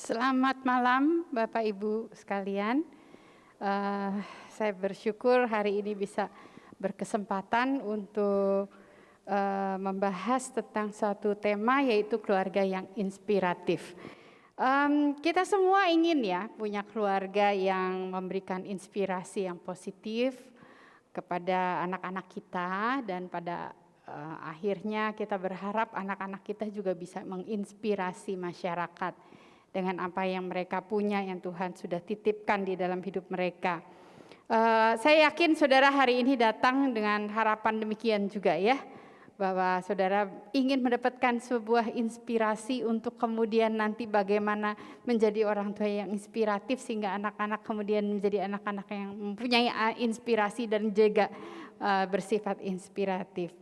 Selamat malam Bapak Ibu sekalian. Saya bersyukur hari ini bisa berkesempatan untuk membahas tentang suatu tema, yaitu keluarga yang inspiratif. Kita semua ingin ya punya keluarga yang memberikan inspirasi yang positif kepada anak-anak kita, dan pada akhirnya kita berharap anak-anak kita juga bisa menginspirasi masyarakat dengan apa yang mereka punya, yang Tuhan sudah titipkan di dalam hidup mereka. Saya yakin saudara hari ini datang dengan harapan demikian juga ya, bahwa saudara ingin mendapatkan sebuah inspirasi untuk kemudian nanti bagaimana menjadi orang tua yang inspiratif, sehingga anak-anak kemudian menjadi anak-anak yang mempunyai inspirasi dan juga bersifat inspiratif.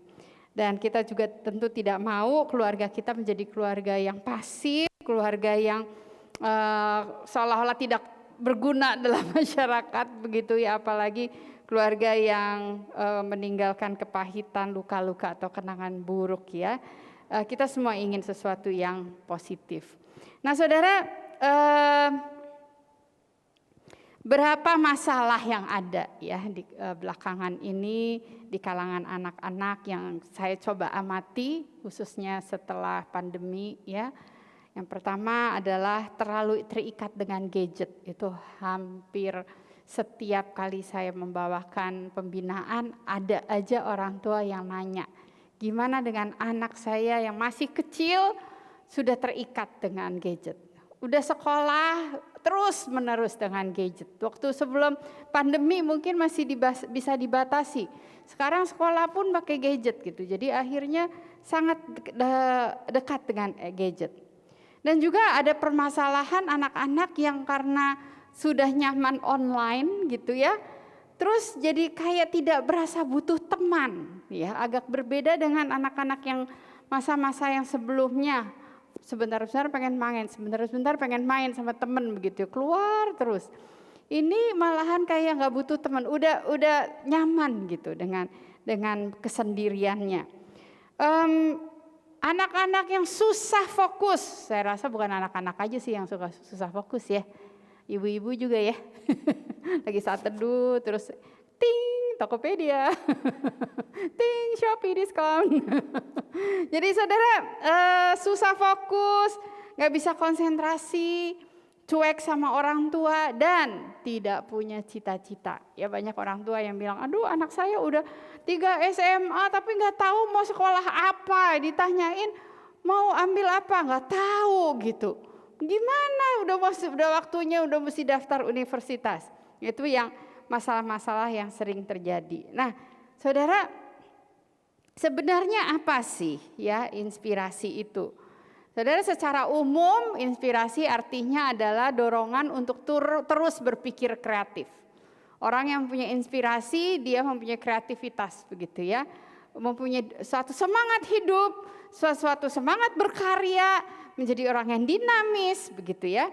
Dan kita juga tentu tidak mau keluarga kita menjadi keluarga yang pasif, keluarga yang seolah-olah tidak berguna dalam masyarakat begitu ya, apalagi keluarga yang meninggalkan kepahitan, luka-luka atau kenangan buruk ya. Kita semua ingin sesuatu yang positif. Nah saudara, berapa masalah yang ada ya di belakangan ini di kalangan anak-anak yang saya coba amati, khususnya setelah pandemi ya. Yang pertama adalah terlalu terikat dengan gadget. Itu hampir setiap kali saya membawakan pembinaan, ada aja orang tua yang nanya, gimana dengan anak saya yang masih kecil sudah terikat dengan gadget. Udah sekolah terus menerus dengan gadget. Waktu sebelum pandemi mungkin masih bisa dibatasi. Sekarang sekolah pun pakai gadget gitu. Jadi akhirnya sangat dekat dengan gadget. Dan juga ada permasalahan anak-anak yang karena sudah nyaman online gitu ya, terus jadi kayak tidak berasa butuh teman ya, agak berbeda dengan anak-anak yang masa-masa yang sebelumnya. Sebentar-sebentar pengen main, sebentar-sebentar pengen main sama temen begitu, keluar terus. Ini malahan kayak nggak butuh teman, udah nyaman gitu dengan kesendiriannya. Anak-anak yang susah fokus, saya rasa bukan anak-anak aja sih yang susah fokus ya, ibu-ibu juga ya. Lagi saat teduh terus ting Tokopedia, ting Shopee diskon. Jadi saudara susah fokus, nggak bisa konsentrasi, cuek sama orang tua, dan tidak punya cita-cita. Ya banyak orang tua yang bilang, aduh anak saya udah 3 SMA tapi nggak tahu mau sekolah apa, ditanyain mau ambil apa nggak tahu gitu. Gimana udah waktunya udah mesti daftar universitas. Itu yang masalah-masalah yang sering terjadi. Nah, saudara, sebenarnya apa sih ya inspirasi itu? Saudara, secara umum inspirasi artinya adalah dorongan untuk terus berpikir kreatif. Orang yang punya inspirasi, dia mempunyai kreativitas begitu ya. Mempunyai suatu semangat hidup, suatu semangat berkarya, menjadi orang yang dinamis begitu ya.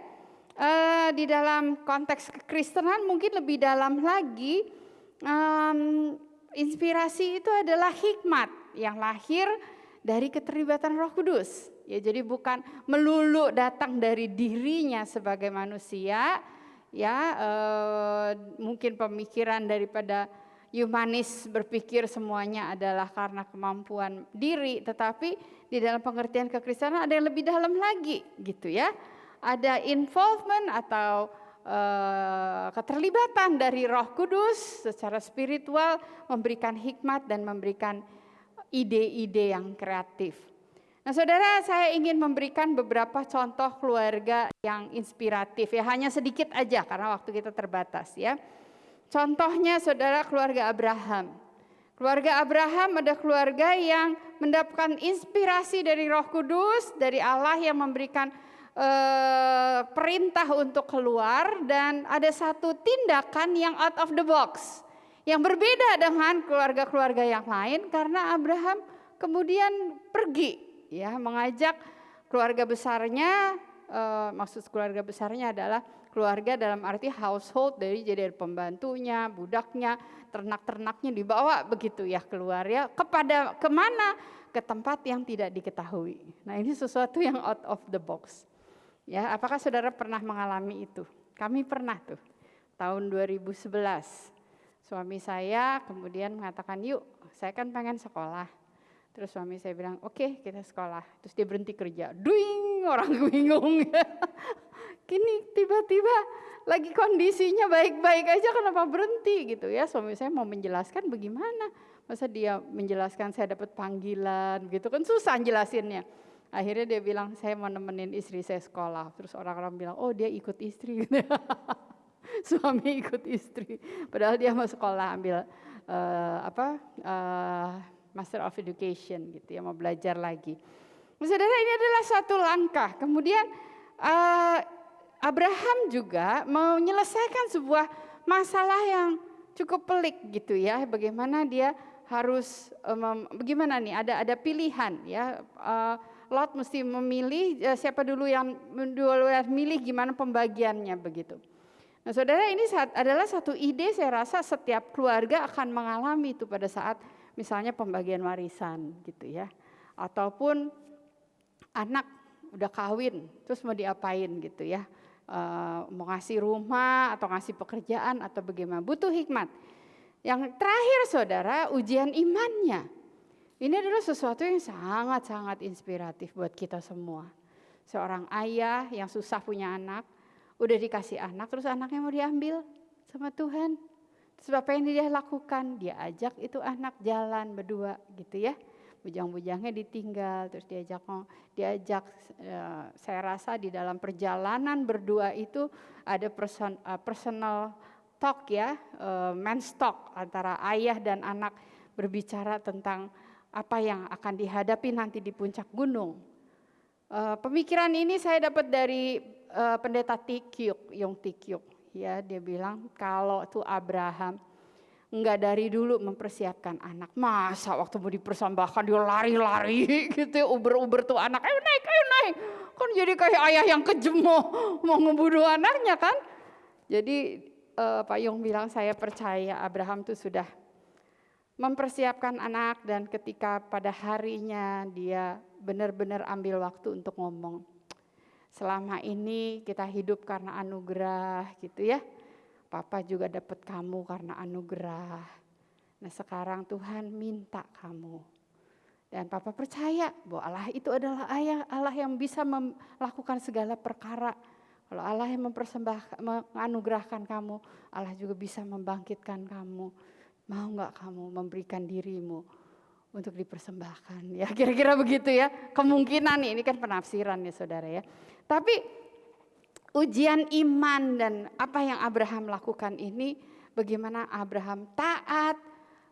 Di dalam konteks kekristenan mungkin lebih dalam lagi, inspirasi itu adalah hikmat yang lahir dari keterlibatan Roh Kudus. Ya, jadi bukan melulu datang dari dirinya sebagai manusia, ya mungkin pemikiran daripada humanis berpikir semuanya adalah karena kemampuan diri, tetapi di dalam pengertian kekristenan ada yang lebih dalam lagi gitu ya. Ada involvement atau keterlibatan dari Roh Kudus secara spiritual, memberikan hikmat dan memberikan ide-ide yang kreatif. Nah saudara, saya ingin memberikan beberapa contoh keluarga yang inspiratif ya, hanya sedikit aja karena waktu kita terbatas ya. Contohnya saudara, keluarga Abraham. Keluarga Abraham ada keluarga yang mendapatkan inspirasi dari Roh Kudus, dari Allah yang memberikan perintah untuk keluar, dan ada satu tindakan yang out of the box, yang berbeda dengan keluarga-keluarga yang lain, karena Abraham kemudian pergi ya, mengajak keluarga besarnya, maksud keluarga besarnya adalah keluarga dalam arti household, jadi pembantunya, budaknya, ternak-ternaknya dibawa begitu ya keluar ya, kemana? Ke tempat yang tidak diketahui. Nah ini sesuatu yang out of the box. Ya, apakah saudara pernah mengalami itu? Kami pernah tuh, tahun 2011. Suami saya kemudian mengatakan, yuk saya kan pengen sekolah. Terus suami saya bilang, oke, kita sekolah. Terus dia berhenti kerja. Duing, orang bingung. Kini tiba-tiba lagi kondisinya baik-baik aja, kenapa berhenti gitu ya. Suami saya mau menjelaskan bagaimana. Masa dia menjelaskan saya dapat panggilan gitu kan, susah jelasinnya. Akhirnya dia bilang, saya mau nemenin istri saya sekolah. Terus orang-orang bilang, oh dia ikut istri. Suami ikut istri. Padahal dia mau sekolah ambil Master of Education gitu ya, mau belajar lagi. Saudara, ini adalah satu langkah. Kemudian Abraham juga mau menyelesaikan sebuah masalah yang cukup pelik gitu ya. Bagaimana dia harus bagaimana nih, ada pilihan ya. Lot mesti memilih siapa dulu yang milih, gimana pembagiannya begitu. Nah saudara, ini adalah satu ide saya rasa setiap keluarga akan mengalami itu pada saat misalnya pembagian warisan gitu ya. Ataupun anak udah kawin terus mau diapain gitu ya. Mau ngasih rumah atau ngasih pekerjaan atau bagaimana, butuh hikmat. Yang terakhir saudara, ujian imannya. Ini adalah sesuatu yang sangat-sangat inspiratif buat kita semua. Seorang ayah yang susah punya anak, udah dikasih anak, terus anaknya mau diambil sama Tuhan. Terus apa yang dia lakukan? Dia ajak itu anak jalan berdua gitu ya. Bujang-bujangnya ditinggal, terus diajak. Saya rasa di dalam perjalanan berdua itu ada personal talk ya, men's talk antara ayah dan anak, berbicara tentang apa yang akan dihadapi nanti di puncak gunung. Pemikiran ini saya dapat dari pendeta Yong Tik Kyuk. Ya, dia bilang kalau tuh Abraham enggak dari dulu mempersiapkan anak, masa waktu mau dipersembahkan dia lari-lari gitu ya, uber-uber tuh anak, ayo naik, kan jadi kayak ayah yang kejam mau ngebunuh anaknya kan. Jadi Pak Yong bilang, saya percaya Abraham tuh sudah mempersiapkan anak, dan ketika pada harinya dia benar-benar ambil waktu untuk ngomong, selama ini kita hidup karena anugerah gitu ya. Papa juga dapat kamu karena anugerah. Nah sekarang Tuhan minta kamu. Dan Papa percaya bahwa Allah itu adalah Allah yang bisa melakukan segala perkara. Kalau Allah yang menganugerahkan kamu, Allah juga bisa membangkitkan kamu. Mau gak kamu memberikan dirimu untuk dipersembahkan? Ya kira-kira begitu ya. Kemungkinan ini kan penafsiran ya saudara ya. Tapi ujian iman dan apa yang Abraham lakukan ini, bagaimana Abraham taat.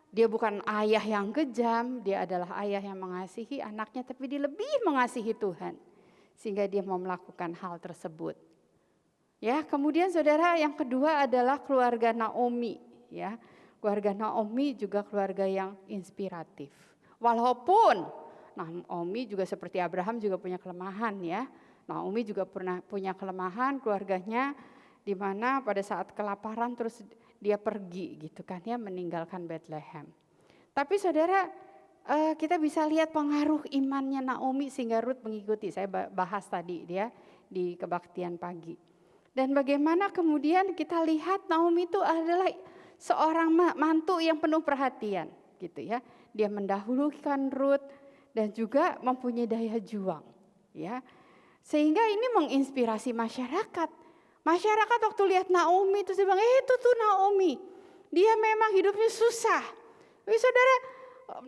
Dia bukan ayah yang kejam, dia adalah ayah yang mengasihi anaknya, tapi dia lebih mengasihi Tuhan. Sehingga dia mau melakukan hal tersebut. Ya, kemudian saudara, yang kedua adalah keluarga Naomi ya. Keluarga Naomi juga keluarga yang inspiratif. Walaupun Naomi juga seperti Abraham juga punya kelemahan ya. Naomi juga pernah punya kelemahan keluarganya, di mana pada saat kelaparan terus dia pergi gitu kan ya, meninggalkan Bethlehem. Tapi saudara, kita bisa lihat pengaruh imannya Naomi sehingga Ruth mengikuti. Saya bahas tadi dia di kebaktian pagi. Dan bagaimana kemudian kita lihat Naomi itu adalah seorang mantu yang penuh perhatian gitu ya. Dia mendahulukan Ruth dan juga mempunyai daya juang ya. Sehingga ini menginspirasi masyarakat. Masyarakat waktu lihat Naomi itu bilang, itu tuh Naomi. Dia memang hidupnya susah. Tapi saudara,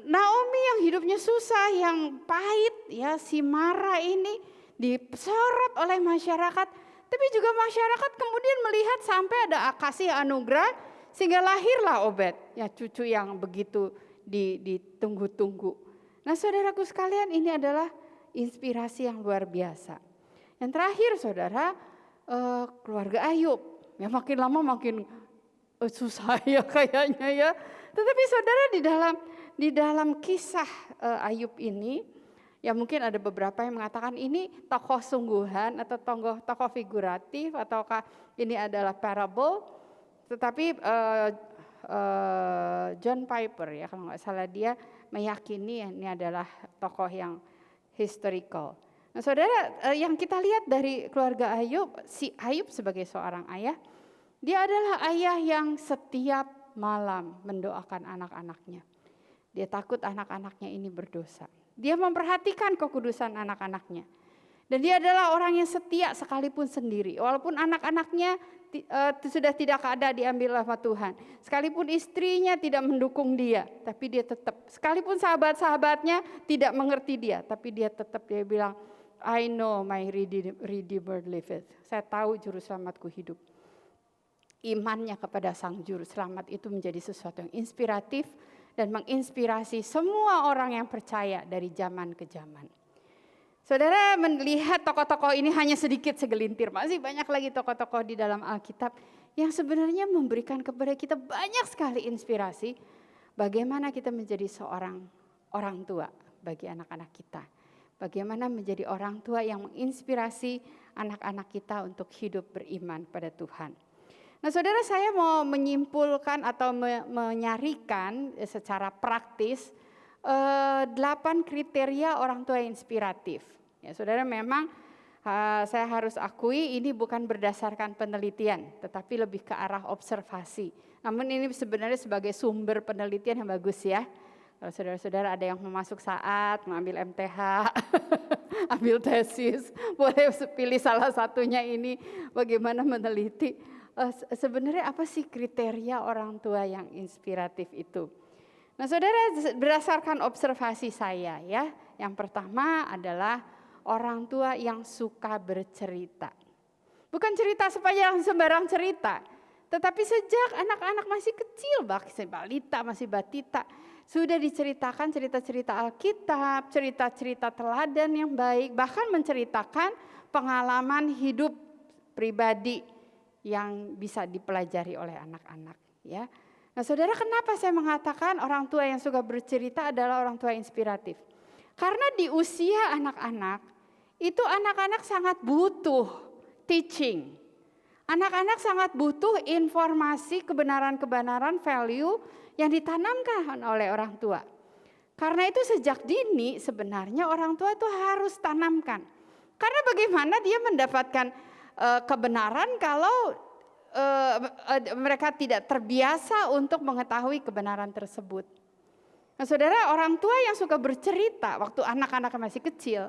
Naomi yang hidupnya susah, yang pahit ya, si Mara ini disorot oleh masyarakat. Tapi juga masyarakat kemudian melihat sampai ada kasih anugerah, sehingga lahirlah Obed, ya cucu yang begitu ditunggu-tunggu. Nah saudaraku sekalian, ini adalah inspirasi yang luar biasa. Yang terakhir saudara, keluarga Ayub. Ya makin lama makin susah ya kayaknya ya. Tetapi saudara, di dalam kisah Ayub ini, ya mungkin ada beberapa yang mengatakan ini tokoh sungguhan atau tokoh figuratif, ataukah ini adalah parable. Tetapi John Piper ya kalau nggak salah, dia meyakini ini adalah tokoh yang historical. Nah saudara, yang kita lihat dari keluarga Ayub, si Ayub sebagai seorang ayah, dia adalah ayah yang setiap malam mendoakan anak-anaknya. Dia takut anak-anaknya ini berdosa. Dia memperhatikan kekudusan anak-anaknya. Dan dia adalah orang yang setia sekalipun sendiri. Walaupun anak-anaknya sudah tidak ada diambil sama Tuhan. Sekalipun istrinya tidak mendukung dia. Tapi dia tetap, sekalipun sahabat-sahabatnya tidak mengerti dia. Tapi dia tetap, dia bilang, I know my Redeemer liveth. Saya tahu juru selamatku hidup. Imannya kepada sang juru selamat itu menjadi sesuatu yang inspiratif. Dan menginspirasi semua orang yang percaya dari zaman ke zaman. Saudara melihat tokoh-tokoh ini hanya sedikit segelintir. Masih banyak lagi tokoh-tokoh di dalam Alkitab yang sebenarnya memberikan kepada kita banyak sekali inspirasi. Bagaimana kita menjadi seorang orang tua bagi anak-anak kita. Bagaimana menjadi orang tua yang menginspirasi anak-anak kita untuk hidup beriman pada Tuhan. Nah saudara, saya mau menyimpulkan atau menyarikan secara praktis 8 kriteria orang tua yang inspiratif. Ya saudara, memang saya harus akui ini bukan berdasarkan penelitian, tetapi lebih ke arah observasi. Namun ini sebenarnya sebagai sumber penelitian yang bagus ya. Kalau saudara-saudara ada yang mau masuk saat, mengambil MTH, ambil tesis, boleh pilih salah satunya ini bagaimana meneliti. Sebenarnya apa sih kriteria orang tua yang inspiratif itu? Nah saudara, berdasarkan observasi saya ya, yang pertama adalah orang tua yang suka bercerita. Bukan cerita supaya sembarang cerita, tetapi sejak anak-anak masih kecil, masih balita, masih batita, sudah diceritakan cerita-cerita Alkitab, cerita-cerita teladan yang baik, bahkan menceritakan pengalaman hidup pribadi yang bisa dipelajari oleh anak-anak ya. Nah saudara, kenapa saya mengatakan orang tua yang suka bercerita adalah orang tua inspiratif? Karena di usia anak-anak itu anak-anak sangat butuh teaching. Anak-anak sangat butuh informasi, kebenaran-kebenaran, value yang ditanamkan oleh orang tua. Karena itu sejak dini sebenarnya orang tua itu harus tanamkan. Karena bagaimana dia mendapatkan kebenaran kalau mereka tidak terbiasa untuk mengetahui kebenaran tersebut. Nah saudara, orang tua yang suka bercerita waktu anak-anaknya masih kecil,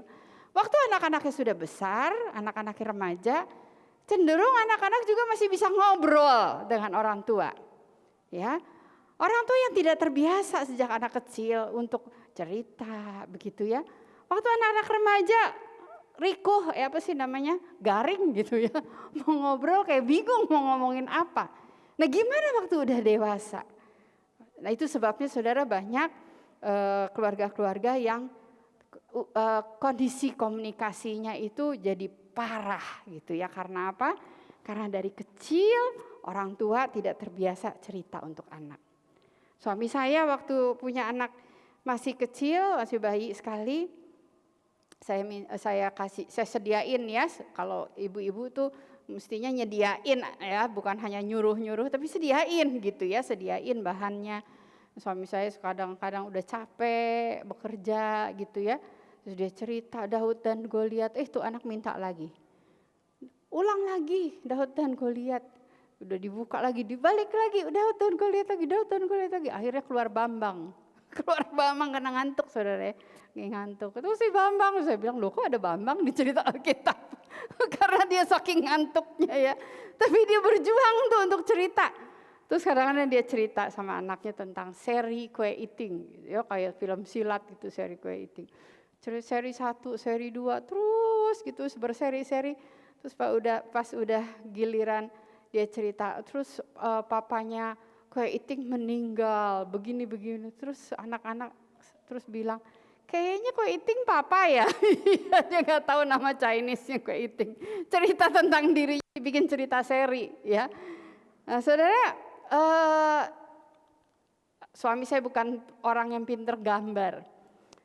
waktu anak-anaknya sudah besar, anak-anaknya remaja, cenderung anak-anak juga masih bisa ngobrol dengan orang tua. Ya, orang tua yang tidak terbiasa sejak anak kecil untuk cerita begitu ya. Waktu anak-anak remaja rikuh, apa sih namanya, garing gitu ya, mau ngobrol kayak bingung mau ngomongin apa. Nah gimana waktu udah dewasa? Nah itu sebabnya saudara banyak keluarga-keluarga yang kondisi komunikasinya itu jadi parah gitu ya. Karena apa? Karena dari kecil orang tua tidak terbiasa cerita untuk anak. Suami saya waktu punya anak masih kecil, masih bayi sekali, saya sediain ya, kalau ibu-ibu tuh mestinya nyediain ya, bukan hanya nyuruh-nyuruh tapi sediain gitu ya, sediain bahannya. Suami saya kadang-kadang udah capek bekerja gitu ya, terus dia cerita Daud dan Goliat, tuh anak minta lagi. Ulang lagi Daud dan Goliat. Udah dibuka lagi, dibalik lagi, Daud dan Goliat lagi, Daud dan Goliat lagi. Akhirnya keluar Bambang. Keluar Bambang karena ngantuk saudara ya. Ngantuk. Terus si Bambang, saya bilang, loh kok ada Bambang di cerita Alkitab? Karena dia saking ngantuknya ya. Tapi dia berjuang tuh untuk cerita. Terus kadang-kadang dia cerita sama anaknya tentang seri kue iting. Ya, kayak film silat gitu, seri kue iting. Seri 1, seri 2, terus gitu berseri-seri. Terus pas udah giliran dia cerita, terus papanya kue iting meninggal, begini-begini. Terus anak-anak terus bilang, kayaknya kue iting papa ya. Dia nggak tahu nama Chinese-nya kue iting. Cerita tentang dirinya, bikin cerita seri ya. Nah, saudara, suami saya bukan orang yang pinter gambar.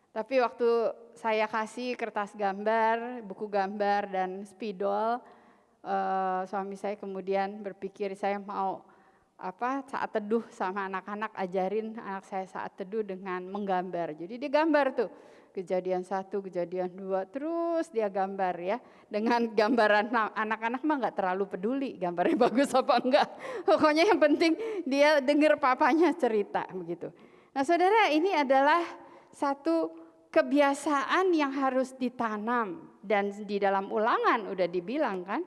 Tapi waktu saya kasih kertas gambar, buku gambar dan spidol, suami saya kemudian berpikir saya mau saat teduh sama anak-anak, ajarin anak saya saat teduh dengan menggambar. Jadi dia gambar tuh Kejadian 1, Kejadian 2, terus dia gambar ya. Dengan gambaran anak-anak mah nggak terlalu peduli gambarnya bagus apa enggak. Pokoknya yang penting dia dengar papanya cerita begitu. Nah saudara, ini adalah satu kebiasaan yang harus ditanam. Dan di dalam Ulangan udah dibilang kan,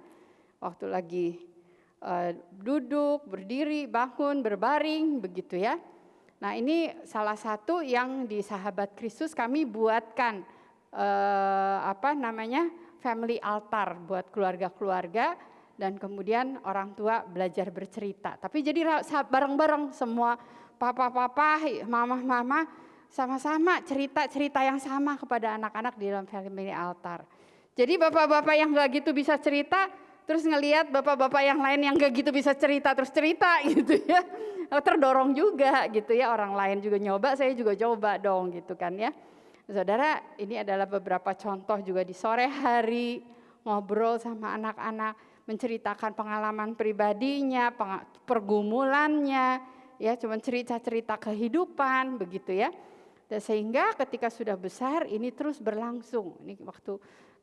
waktu lagi duduk, berdiri, bangun, berbaring begitu ya. Nah ini salah satu yang di Sahabat Kristus kami buatkan family altar buat keluarga-keluarga, dan kemudian orang tua belajar bercerita. Tapi jadi bareng-bareng semua papa-papa, mama-mama sama-sama cerita-cerita yang sama kepada anak-anak di dalam family altar. Jadi bapak-bapak yang gak gitu bisa cerita, terus ngelihat bapak-bapak yang lain yang gak gitu bisa cerita, terus cerita gitu ya. Terdorong juga gitu ya, orang lain juga nyoba, saya juga coba dong gitu kan ya. Saudara, ini adalah beberapa contoh juga di sore hari, ngobrol sama anak-anak, menceritakan pengalaman pribadinya, pergumulannya, ya cuma cerita-cerita kehidupan begitu ya. Dan sehingga ketika sudah besar ini terus berlangsung. Ini waktu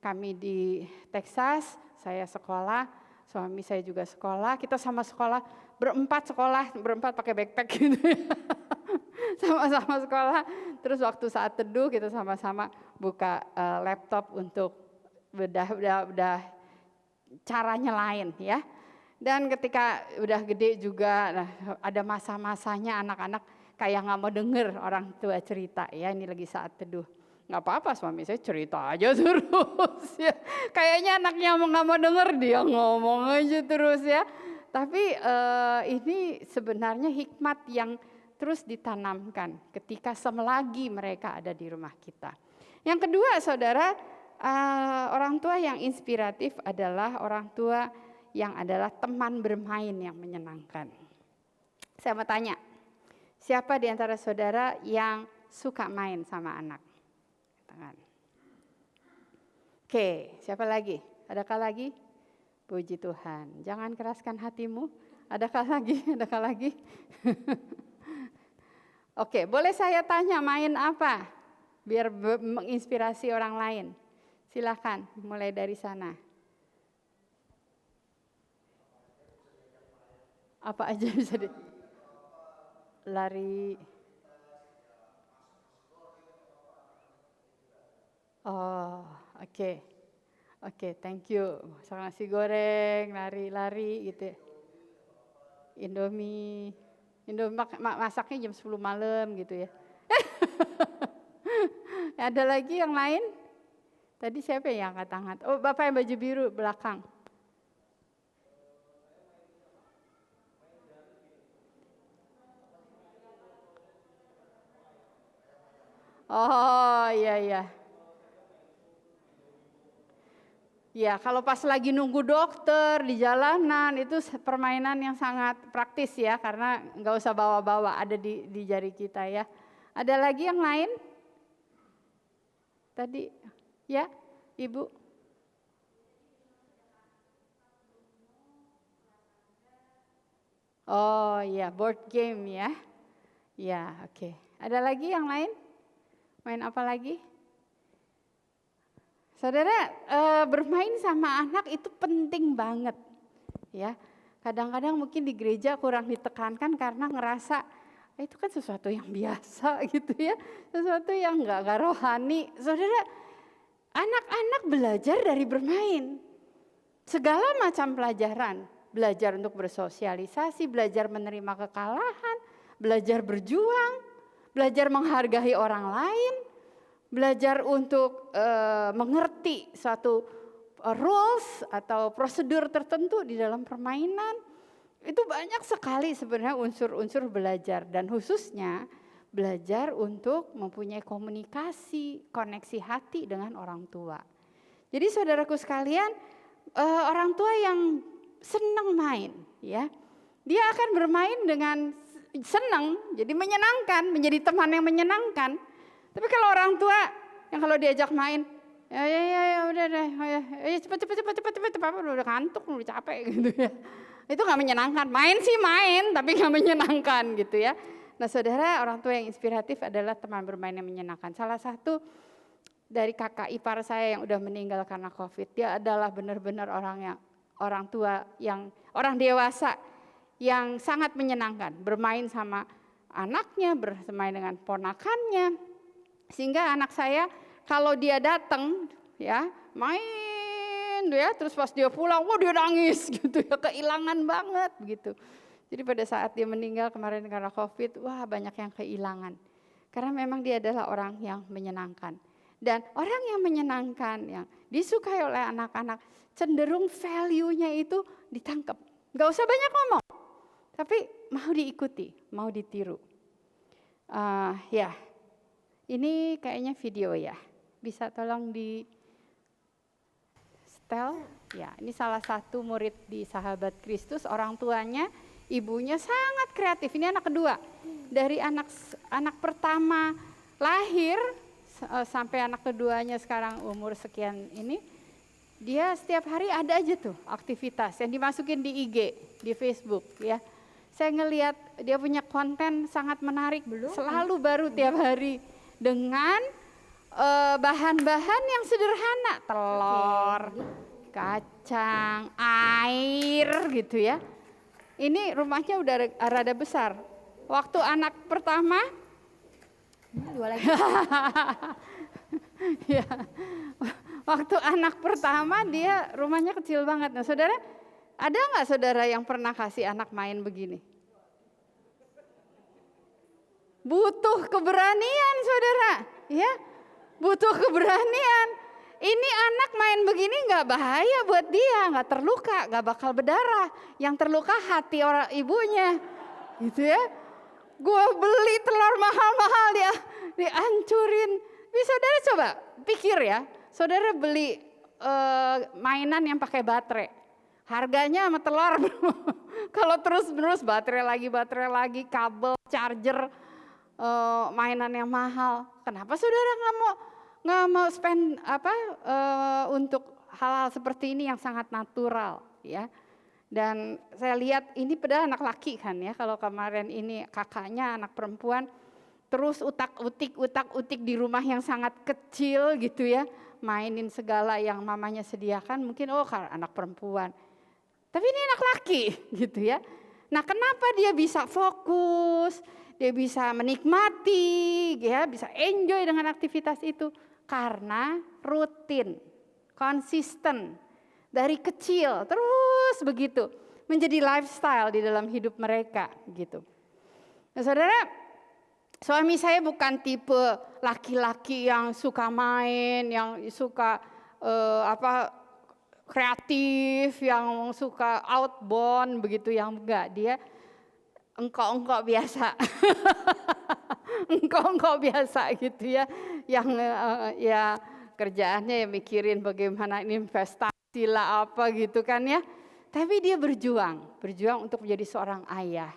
kami di Texas, saya sekolah, suami saya juga sekolah, kita sama sekolah, berempat pakai backpack gitu ya. Sama-sama sekolah, terus waktu saat teduh kita sama-sama buka laptop untuk bedah caranya lain ya. Dan ketika udah gede juga, ada masa-masanya anak-anak kayak nggak mau denger orang tua cerita ya, ini lagi saat teduh. Nggak apa-apa, suami saya cerita aja terus ya. Kayaknya anaknya nggak mau denger, dia ngomong aja terus ya. Tapi ini sebenarnya hikmat yang terus ditanamkan ketika selagi mereka ada di rumah kita. Yang kedua saudara, orang tua yang inspiratif adalah orang tua yang adalah teman bermain yang menyenangkan. Saya mau tanya, siapa di antara saudara yang suka main sama anak? Tangan. Oke, siapa lagi? Adakah lagi? Puji Tuhan. Jangan keraskan hatimu. Adakah lagi? Adakah lagi? Oke, boleh saya tanya main apa? Biar menginspirasi orang lain. Silakan, mulai dari sana. Apa aja bisa di lari. Oh, oke. Oke, thank you. Masak nasi goreng, lari-lari gitu. Indomie masaknya jam 10 malam gitu ya. Ada lagi yang lain? Tadi siapa yang angkat tangan? Oh, Bapak yang baju biru belakang. Oh, iya. Ya, kalau pas lagi nunggu dokter di jalanan itu permainan yang sangat praktis ya, karena nggak usah bawa-bawa, ada di jari kita ya. Ada lagi yang lain? Tadi, ya, Ibu. Oh ya, board game ya. Ya, oke. Ada lagi yang lain? Main apa lagi? Saudara, bermain sama anak itu penting banget, ya. Kadang-kadang mungkin di gereja kurang ditekankan karena ngerasa itu kan sesuatu yang biasa gitu ya, sesuatu yang nggak rohani. Saudara, anak-anak belajar dari bermain, segala macam pelajaran, belajar untuk bersosialisasi, belajar menerima kekalahan, belajar berjuang, belajar menghargai orang lain. Belajar untuk mengerti suatu rules atau prosedur tertentu di dalam permainan. Itu banyak sekali sebenarnya unsur-unsur belajar, dan khususnya belajar untuk mempunyai komunikasi, koneksi hati dengan orang tua. Jadi saudaraku sekalian, orang tua yang senang main ya, dia akan bermain dengan senang, jadi menyenangkan, menjadi teman yang menyenangkan. Tapi kalau orang tua yang kalau diajak main, ya udah deh, cepet, papa udah ngantuk, udah capek gitu ya. Itu nggak menyenangkan. Main sih main, tapi nggak menyenangkan gitu ya. Nah saudara, orang tua yang inspiratif adalah teman bermain yang menyenangkan. Salah satu dari kakak ipar saya yang udah meninggal karena COVID. Dia adalah benar-benar orang tua yang orang dewasa yang sangat menyenangkan, bermain sama anaknya, bermain dengan ponakannya. Sehingga anak saya kalau dia datang ya main ya, terus pas dia pulang, wah dia nangis gitu ya, kehilangan banget gitu. Jadi pada saat dia meninggal kemarin karena COVID, wah banyak yang kehilangan. Karena memang dia adalah orang yang menyenangkan. Dan orang yang menyenangkan, yang disukai oleh anak-anak, cenderung value-nya itu ditangkap. Gak usah banyak ngomong, tapi mau diikuti, mau ditiru. Ya, ini kayaknya video ya. Bisa tolong di setel? Ya, ini salah satu murid di Sahabat Kristus, orang tuanya, ibunya sangat kreatif. Ini anak kedua. Dari anak pertama lahir sampai anak keduanya sekarang umur sekian ini, dia setiap hari ada aja tuh aktivitas yang dimasukin di IG, di Facebook ya. Saya ngelihat dia punya konten sangat menarik, selalu baru tiap hari dengan bahan-bahan yang sederhana, telur, kacang, air gitu ya. Ini rumahnya udah rada besar. Waktu anak pertama, dua lagi. ya, waktu anak pertama dia rumahnya kecil banget. Nah saudara, ada nggak saudara yang pernah kasih anak main begini? Butuh keberanian saudara, ya, butuh keberanian. Ini anak main begini nggak bahaya buat dia, nggak terluka, nggak bakal berdarah. Yang terluka hati orang ibunya, gitu ya. Gue beli telur mahal-mahal dia dihancurin. Bisa saudara coba pikir ya, saudara beli mainan yang pakai baterai, harganya sama telur kalau terus-menerus baterai lagi, kabel, charger, mainan yang mahal. Kenapa saudara nggak mau spend untuk hal-hal seperti ini yang sangat natural ya? Dan saya lihat ini padahal anak laki kan ya, kalau kemarin ini kakaknya anak perempuan, terus utak-utik di rumah yang sangat kecil gitu ya, mainin segala yang mamanya sediakan, mungkin karena anak perempuan. Tapi ini anak laki gitu ya. Nah kenapa dia bisa fokus, dia bisa menikmati, ya bisa enjoy dengan aktivitas itu? Karena rutin, konsisten, dari kecil terus begitu menjadi lifestyle di dalam hidup mereka gitu. Nah saudara, suami saya bukan tipe laki-laki yang suka main, yang suka kreatif, yang suka outbound begitu, yang enggak. Dia engkau biasa. engkau biasa gitu ya, yang ya kerjaannya ya mikirin bagaimana investasi lah apa gitu kan ya. Tapi dia berjuang untuk menjadi seorang ayah.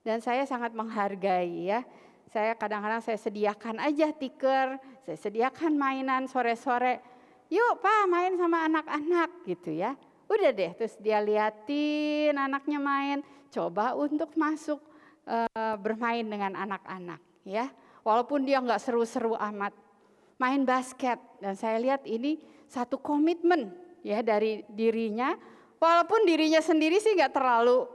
Dan saya sangat menghargai ya. Saya kadang-kadang saya sediakan aja tiker, saya sediakan mainan sore-sore. Yuk Pak main sama anak-anak gitu ya. Udah deh, terus dia liatin anaknya main, coba untuk masuk bermain dengan anak-anak ya. Walaupun dia nggak seru-seru amat, main basket. Dan saya lihat ini satu komitmen ya dari dirinya. Walaupun dirinya sendiri sih nggak terlalu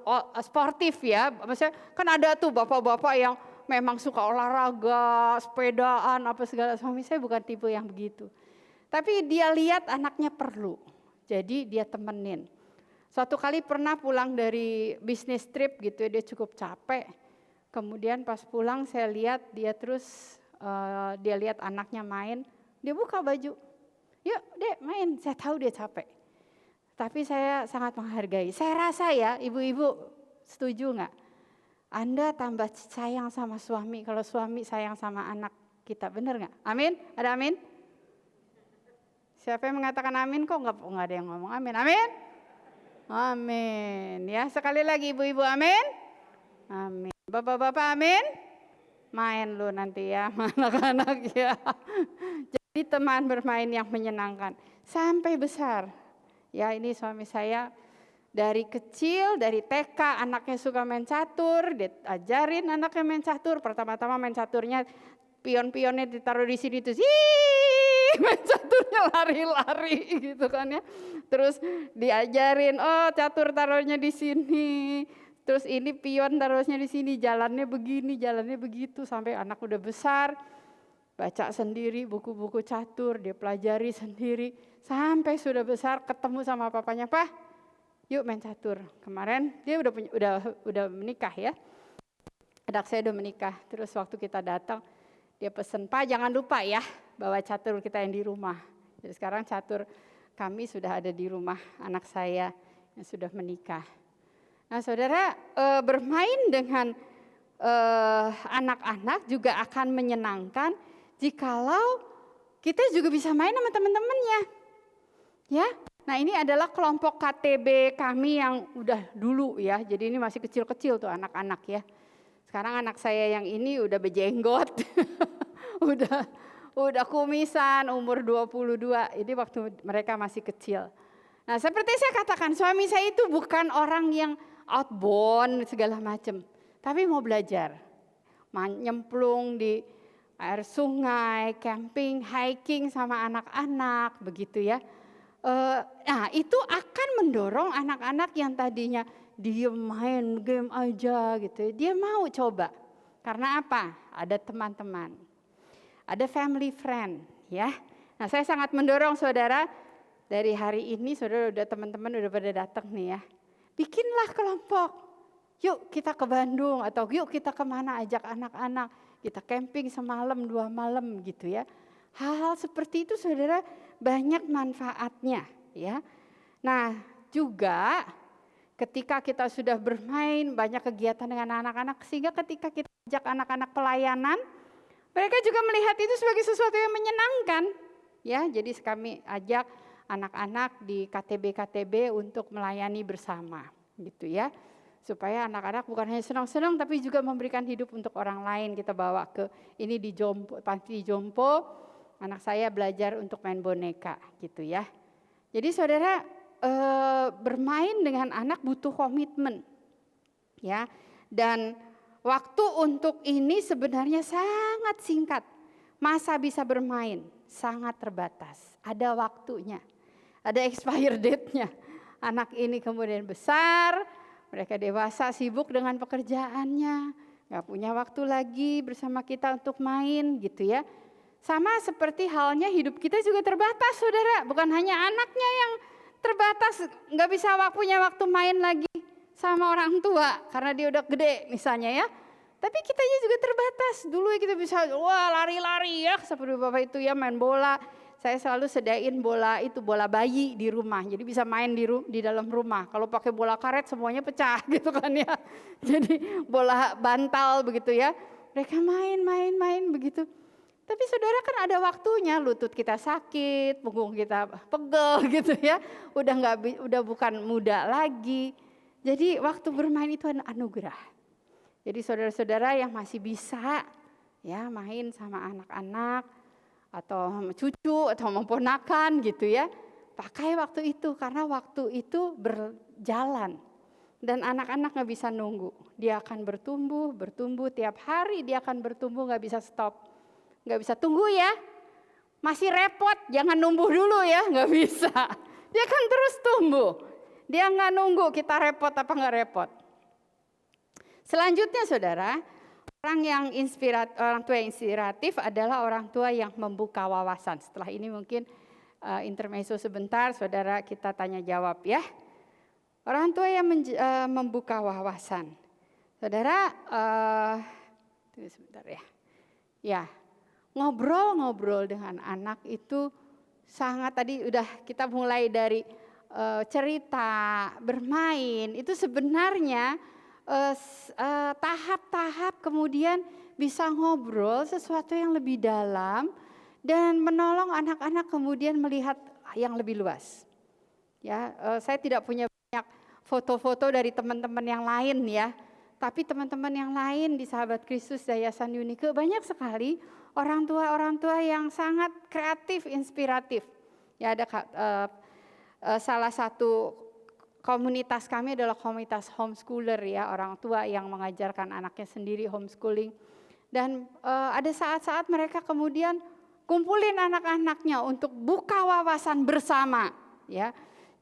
sportif ya. Maksudnya kan ada tuh bapak-bapak yang memang suka olahraga, sepedaan apa segala. Suami saya bukan tipe yang begitu. Tapi dia lihat anaknya perlu, jadi dia temenin. Suatu kali pernah pulang dari bisnis trip gitu ya, dia cukup capek. Kemudian pas pulang saya lihat dia terus, dia lihat anaknya main, dia buka baju. Yuk dek main, saya tahu dia capek. Tapi saya sangat menghargai. Saya rasa ya ibu-ibu setuju nggak? Anda tambah sayang sama suami kalau suami sayang sama anak kita, benar nggak? Amin? Ada amin? Siapa yang mengatakan amin? Kok nggak ada yang ngomong amin? Amin? Amin. Ya sekali lagi ibu-ibu amin? Amin. Bapak-bapak amin? Main lu nanti ya anak-anak ya. Jadi teman bermain yang menyenangkan sampai besar. Ya ini suami saya dari kecil, dari TK anaknya suka main catur, diajarin anaknya main catur. Pertama-tama main caturnya pion-pionnya ditaruh di sini tuh, main lari-lari gitu kan ya. Terus diajarin, oh catur taruhnya di sini. Terus ini pion taruhnya di sini, jalannya begini, jalannya begitu. Sampai anak udah besar, baca sendiri buku-buku catur, dia pelajari sendiri. Sampai sudah besar ketemu sama papanya, "Pak, yuk main catur." Kemarin dia udah menikah ya. Anak saya udah menikah. Terus waktu kita datang, dia pesen, "Pak, jangan lupa ya bawa catur kita yang di rumah." Jadi sekarang catur kami sudah ada di rumah anak saya yang sudah menikah. Nah, saudara, bermain dengan anak-anak juga akan menyenangkan jikalau kita juga bisa main sama teman-temannya. Ya. Nah, ini adalah kelompok KTB kami yang udah dulu ya. Jadi ini masih kecil-kecil tuh anak-anak ya. Sekarang anak saya yang ini udah berjenggot. udah kumisan, umur 22. Ini waktu mereka masih kecil. Nah, seperti saya katakan, suami saya itu bukan orang yang outbound segala macam, tapi mau belajar. Nyemplung di air sungai, camping, hiking sama anak-anak begitu ya. Nah, itu akan mendorong anak-anak yang tadinya diem main game aja gitu. Dia mau coba. Karena apa? Ada teman-teman. Ada family friend ya. Nah, saya sangat mendorong saudara, dari hari ini saudara udah teman-teman udah pada datang nih ya. Bikinlah kelompok. Yuk kita ke Bandung atau yuk kita kemana, ajak anak-anak. Kita camping semalam 2 malam gitu ya. Hal-hal seperti itu saudara banyak manfaatnya ya. Nah, juga ketika kita sudah bermain banyak kegiatan dengan anak-anak, sehingga ketika kita ajak anak-anak pelayanan, mereka juga melihat itu sebagai sesuatu yang menyenangkan. Ya, jadi kami ajak anak-anak di KTB-KTB untuk melayani bersama gitu ya. Supaya anak-anak bukan hanya senang-senang tapi juga memberikan hidup untuk orang lain. Kita bawa ke ini di Jompo, panti Jompo, anak saya belajar untuk main boneka gitu ya. Jadi saudara, bermain dengan anak butuh komitmen ya. Dan waktu untuk ini sebenarnya sangat singkat. Masa bisa bermain sangat terbatas. Ada waktunya. Ada expire date-nya. Anak ini kemudian besar, mereka dewasa sibuk dengan pekerjaannya, gak punya waktu lagi bersama kita untuk main gitu ya. Sama seperti halnya hidup kita juga terbatas saudara, bukan hanya anaknya yang terbatas, gak bisa punya waktu main lagi sama orang tua karena dia udah gede misalnya ya. Tapi kitanya juga terbatas, dulu kita bisa lari-lari ya seperti bapak itu ya, main bola. Saya selalu sediain bola bayi di rumah, jadi bisa main di dalam rumah. Kalau pakai bola karet semuanya pecah gitu kan ya. Jadi bola bantal begitu ya, mereka main begitu. Tapi saudara kan ada waktunya, lutut kita sakit, punggung kita pegel gitu ya, udah bukan muda lagi. Jadi waktu bermain itu anugerah. Jadi saudara-saudara yang masih bisa ya main sama anak-anak, atau cucu atau memponakan gitu ya, pakai waktu itu karena waktu itu berjalan dan anak-anak nggak bisa nunggu, dia akan bertumbuh tiap hari, dia akan bertumbuh, nggak bisa stop, nggak bisa tunggu ya, masih repot, jangan numbuh dulu ya, nggak bisa, dia akan terus tumbuh, dia nggak nunggu kita repot apa nggak repot. Selanjutnya saudara, orang tua yang inspiratif adalah orang tua yang membuka wawasan. Setelah ini mungkin intermezzo sebentar, saudara kita tanya jawab ya. Orang tua yang membuka wawasan. Saudara, tunggu sebentar ya. Ya, ngobrol-ngobrol dengan anak itu sangat, tadi udah kita mulai dari cerita, bermain, itu sebenarnya tahap-tahap kemudian bisa ngobrol sesuatu yang lebih dalam dan menolong anak-anak kemudian melihat yang lebih luas. Ya, saya tidak punya banyak foto-foto dari teman-teman yang lain ya, tapi teman-teman yang lain di Sahabat Kristus Yayasan Unike banyak sekali orang tua yang sangat kreatif, inspiratif. Ya, ada salah satu komunitas kami adalah komunitas homeschooler ya, orang tua yang mengajarkan anaknya sendiri homeschooling. Dan ada saat-saat mereka kemudian kumpulin anak-anaknya untuk buka wawasan bersama, ya.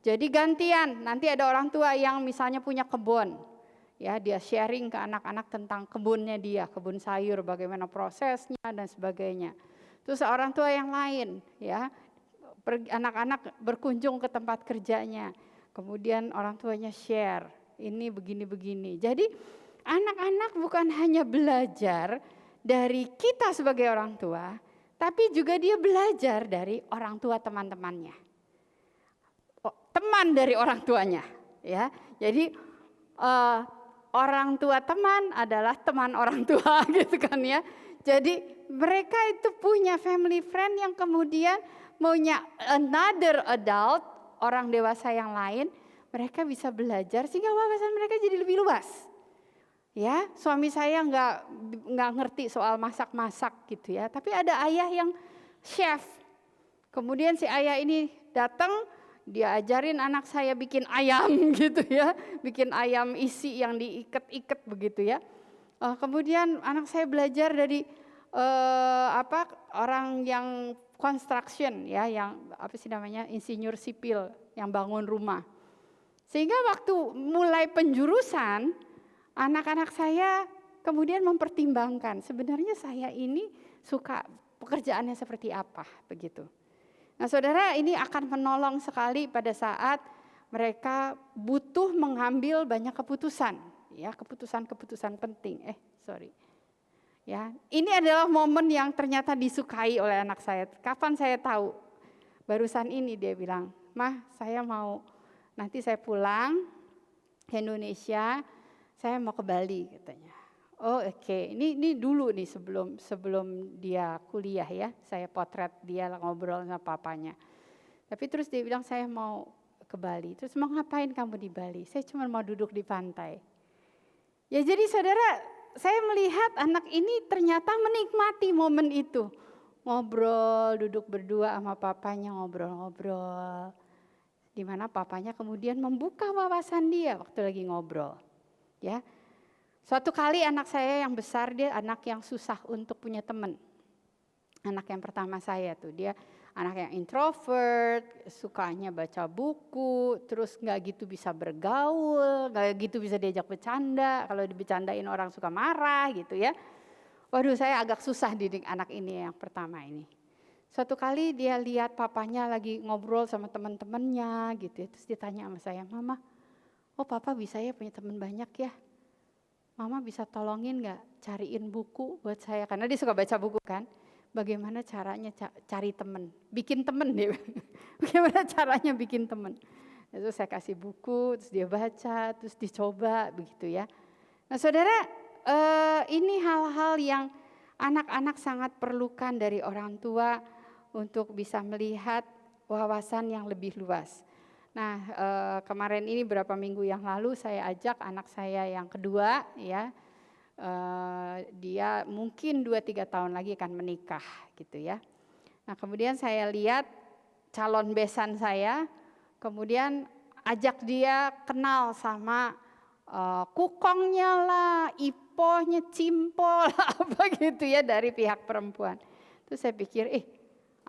Jadi gantian, nanti ada orang tua yang misalnya punya kebun, ya, dia sharing ke anak-anak tentang kebunnya dia, kebun sayur, bagaimana prosesnya dan sebagainya. Terus orang tua yang lain, ya, anak-anak berkunjung ke tempat kerjanya, kemudian orang tuanya share, ini begini-begini. Jadi anak-anak bukan hanya belajar dari kita sebagai orang tua, tapi juga dia belajar dari orang tua teman-temannya, teman dari orang tuanya, ya. Jadi orang tua teman adalah teman orang tua, gitu kan ya. Jadi mereka itu punya family friend yang kemudian punya another adult, orang dewasa yang lain, mereka bisa belajar sehingga wawasan mereka jadi lebih luas. Ya, suami saya nggak ngerti soal masak-masak gitu ya, tapi ada ayah yang chef. Kemudian si ayah ini datang, dia ajarin anak saya bikin ayam gitu ya, bikin ayam isi yang diikat-ikat begitu ya. Kemudian anak saya belajar dari orang yang construction ya, yang insinyur sipil yang bangun rumah. Sehingga waktu mulai penjurusan, anak-anak saya kemudian mempertimbangkan sebenarnya saya ini suka pekerjaannya seperti apa begitu. Nah, saudara, ini akan menolong sekali pada saat mereka butuh mengambil banyak keputusan, ya, keputusan-keputusan penting. Ya, ini adalah momen yang ternyata disukai oleh anak saya. Kapan saya tahu? Barusan ini dia bilang, "Mah, saya mau nanti saya pulang ke Indonesia, saya mau ke Bali," katanya. Oh, oke. Ini dulu nih sebelum dia kuliah ya. Saya potret dia ngobrol sama papanya. Tapi terus dia bilang, "Saya mau ke Bali." Terus, "Mau ngapain kamu di Bali?" "Saya cuma mau duduk di pantai." Ya, jadi saudara, saya melihat anak ini ternyata menikmati momen itu. Ngobrol, duduk berdua sama papanya, ngobrol-ngobrol. Di mana papanya kemudian membuka wawasan dia waktu lagi ngobrol. Ya. Suatu kali anak saya yang besar, dia anak yang susah untuk punya teman. Anak yang pertama saya tuh, dia anak yang introvert, sukanya baca buku, terus nggak gitu bisa bergaul, nggak gitu bisa diajak bercanda, kalau dibecandain orang suka marah gitu ya. Waduh, saya agak susah didik anak ini yang pertama ini. Suatu kali dia lihat papanya lagi ngobrol sama teman-temannya gitu ya, terus dia tanya sama saya, "Mama, oh papa bisa ya punya teman banyak ya? Mama bisa tolongin nggak cariin buku buat saya?" Karena dia suka baca buku kan. Bagaimana caranya cari teman, bikin teman dia. Bagaimana caranya bikin teman. Terus saya kasih buku, terus dia baca, terus dicoba begitu ya. Nah, saudara, ini hal-hal yang anak-anak sangat perlukan dari orang tua untuk bisa melihat wawasan yang lebih luas. Nah, kemarin ini beberapa minggu yang lalu saya ajak anak saya yang kedua ya, dia mungkin 2-3 tahun lagi akan menikah gitu ya. Nah, kemudian saya lihat calon besan saya, kemudian ajak dia kenal sama kukongnya lah, ipohnya, cimpol apa gitu ya dari pihak perempuan. Terus saya pikir,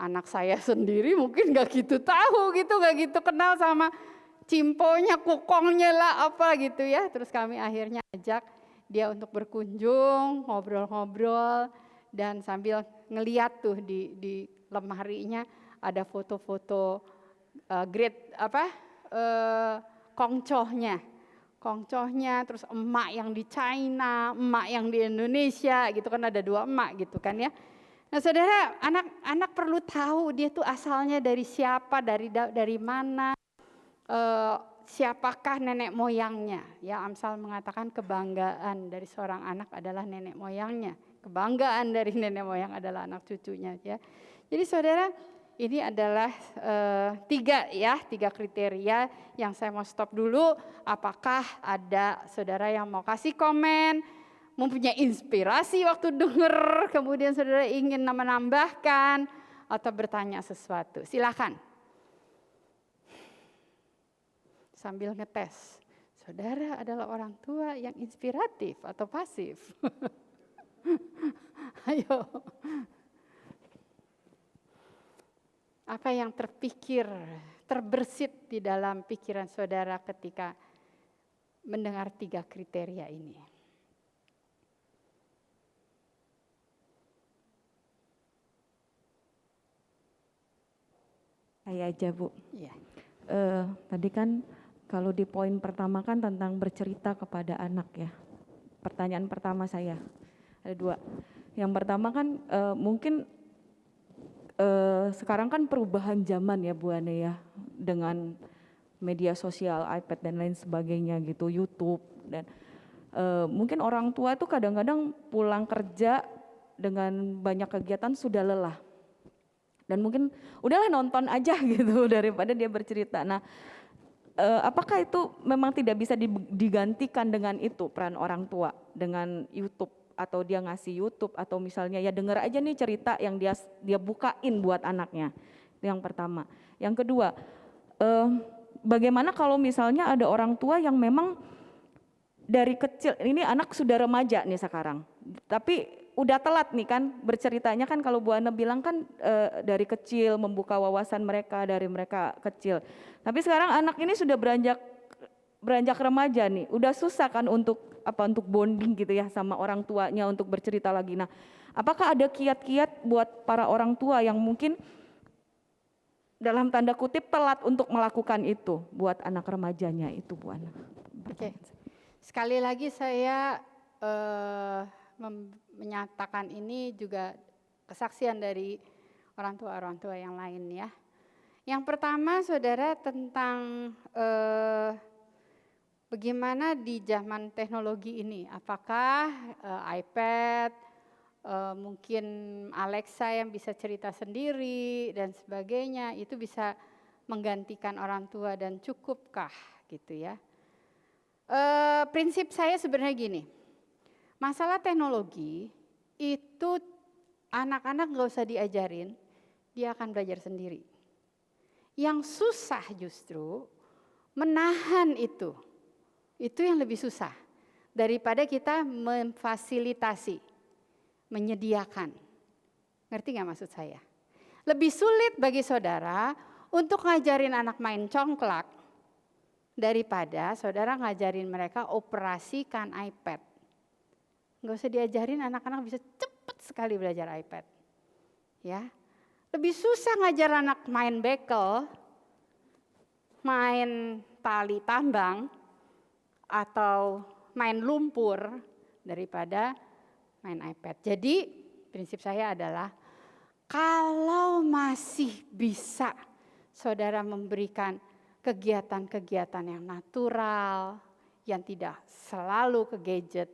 anak saya sendiri mungkin gak gitu tahu gitu, gak gitu kenal sama cimponya, kukongnya lah apa gitu ya. Terus kami akhirnya ajak dia untuk berkunjung, ngobrol-ngobrol, dan sambil ngeliat tuh di lemarinya ada foto-foto kongcohnya, terus emak yang di China, emak yang di Indonesia gitu kan, ada 2 emak gitu kan ya. Nah, saudara, anak-anak perlu tahu dia tuh asalnya dari siapa, dari mana, siapakah nenek moyangnya. Ya, Amsal mengatakan kebanggaan dari seorang anak adalah nenek moyangnya, kebanggaan dari nenek moyang adalah anak cucunya ya. Jadi saudara, ini adalah 3 kriteria yang saya mau stop dulu. Apakah ada saudara yang mau kasih komen, mempunyai inspirasi waktu dengar, kemudian saudara ingin menambahkan atau bertanya sesuatu? Silakan. Sambil ngetes, saudara adalah orang tua yang inspiratif atau pasif? Ayo. Apa yang terbersit di dalam pikiran saudara ketika mendengar 3 kriteria ini? Saya aja, Bu. Iya. Tadi kan kalau di poin pertama kan tentang bercerita kepada anak ya. Pertanyaan pertama saya, ada 2. Yang pertama kan mungkin sekarang kan perubahan zaman ya Bu Ane ya, dengan media sosial, iPad dan lain sebagainya gitu, YouTube, dan mungkin orang tua itu kadang-kadang pulang kerja dengan banyak kegiatan sudah lelah. Dan mungkin udahlah nonton aja gitu daripada dia bercerita. Nah, apakah itu memang tidak bisa digantikan dengan itu peran orang tua dengan YouTube, atau dia ngasih YouTube, atau misalnya ya denger aja nih cerita yang dia bukain buat anaknya. Itu yang pertama. Yang kedua, bagaimana kalau misalnya ada orang tua yang memang dari kecil, ini anak sudah remaja nih sekarang, tapi udah telat nih kan berceritanya kan, kalau Bu Ana bilang kan dari kecil membuka wawasan mereka dari mereka kecil. Tapi sekarang anak ini sudah beranjak remaja nih, udah susah kan untuk bonding gitu ya sama orang tuanya untuk bercerita lagi. Nah, apakah ada kiat-kiat buat para orang tua yang mungkin dalam tanda kutip telat untuk melakukan itu buat anak remajanya itu, Bu Ana? Oke. Sekali lagi saya menyatakan ini juga kesaksian dari orang tua yang lain ya. Yang pertama saudara tentang bagaimana di zaman teknologi ini, apakah iPad, mungkin Alexa yang bisa cerita sendiri dan sebagainya, itu bisa menggantikan orang tua dan cukupkah gitu ya. Prinsip saya sebenarnya gini, masalah teknologi itu anak-anak gak usah diajarin, dia akan belajar sendiri. Yang susah justru menahan itu yang lebih susah daripada kita memfasilitasi, menyediakan. Ngerti gak maksud saya? Lebih sulit bagi saudara untuk ngajarin anak main congklak daripada saudara ngajarin mereka operasikan iPad. Nggak usah diajarin, anak-anak bisa cepat sekali belajar iPad. Ya, lebih susah ngajar anak main bekel, main tali tambang, atau main lumpur daripada main iPad. Jadi prinsip saya adalah kalau masih bisa saudara memberikan kegiatan-kegiatan yang natural, yang tidak selalu ke gadget,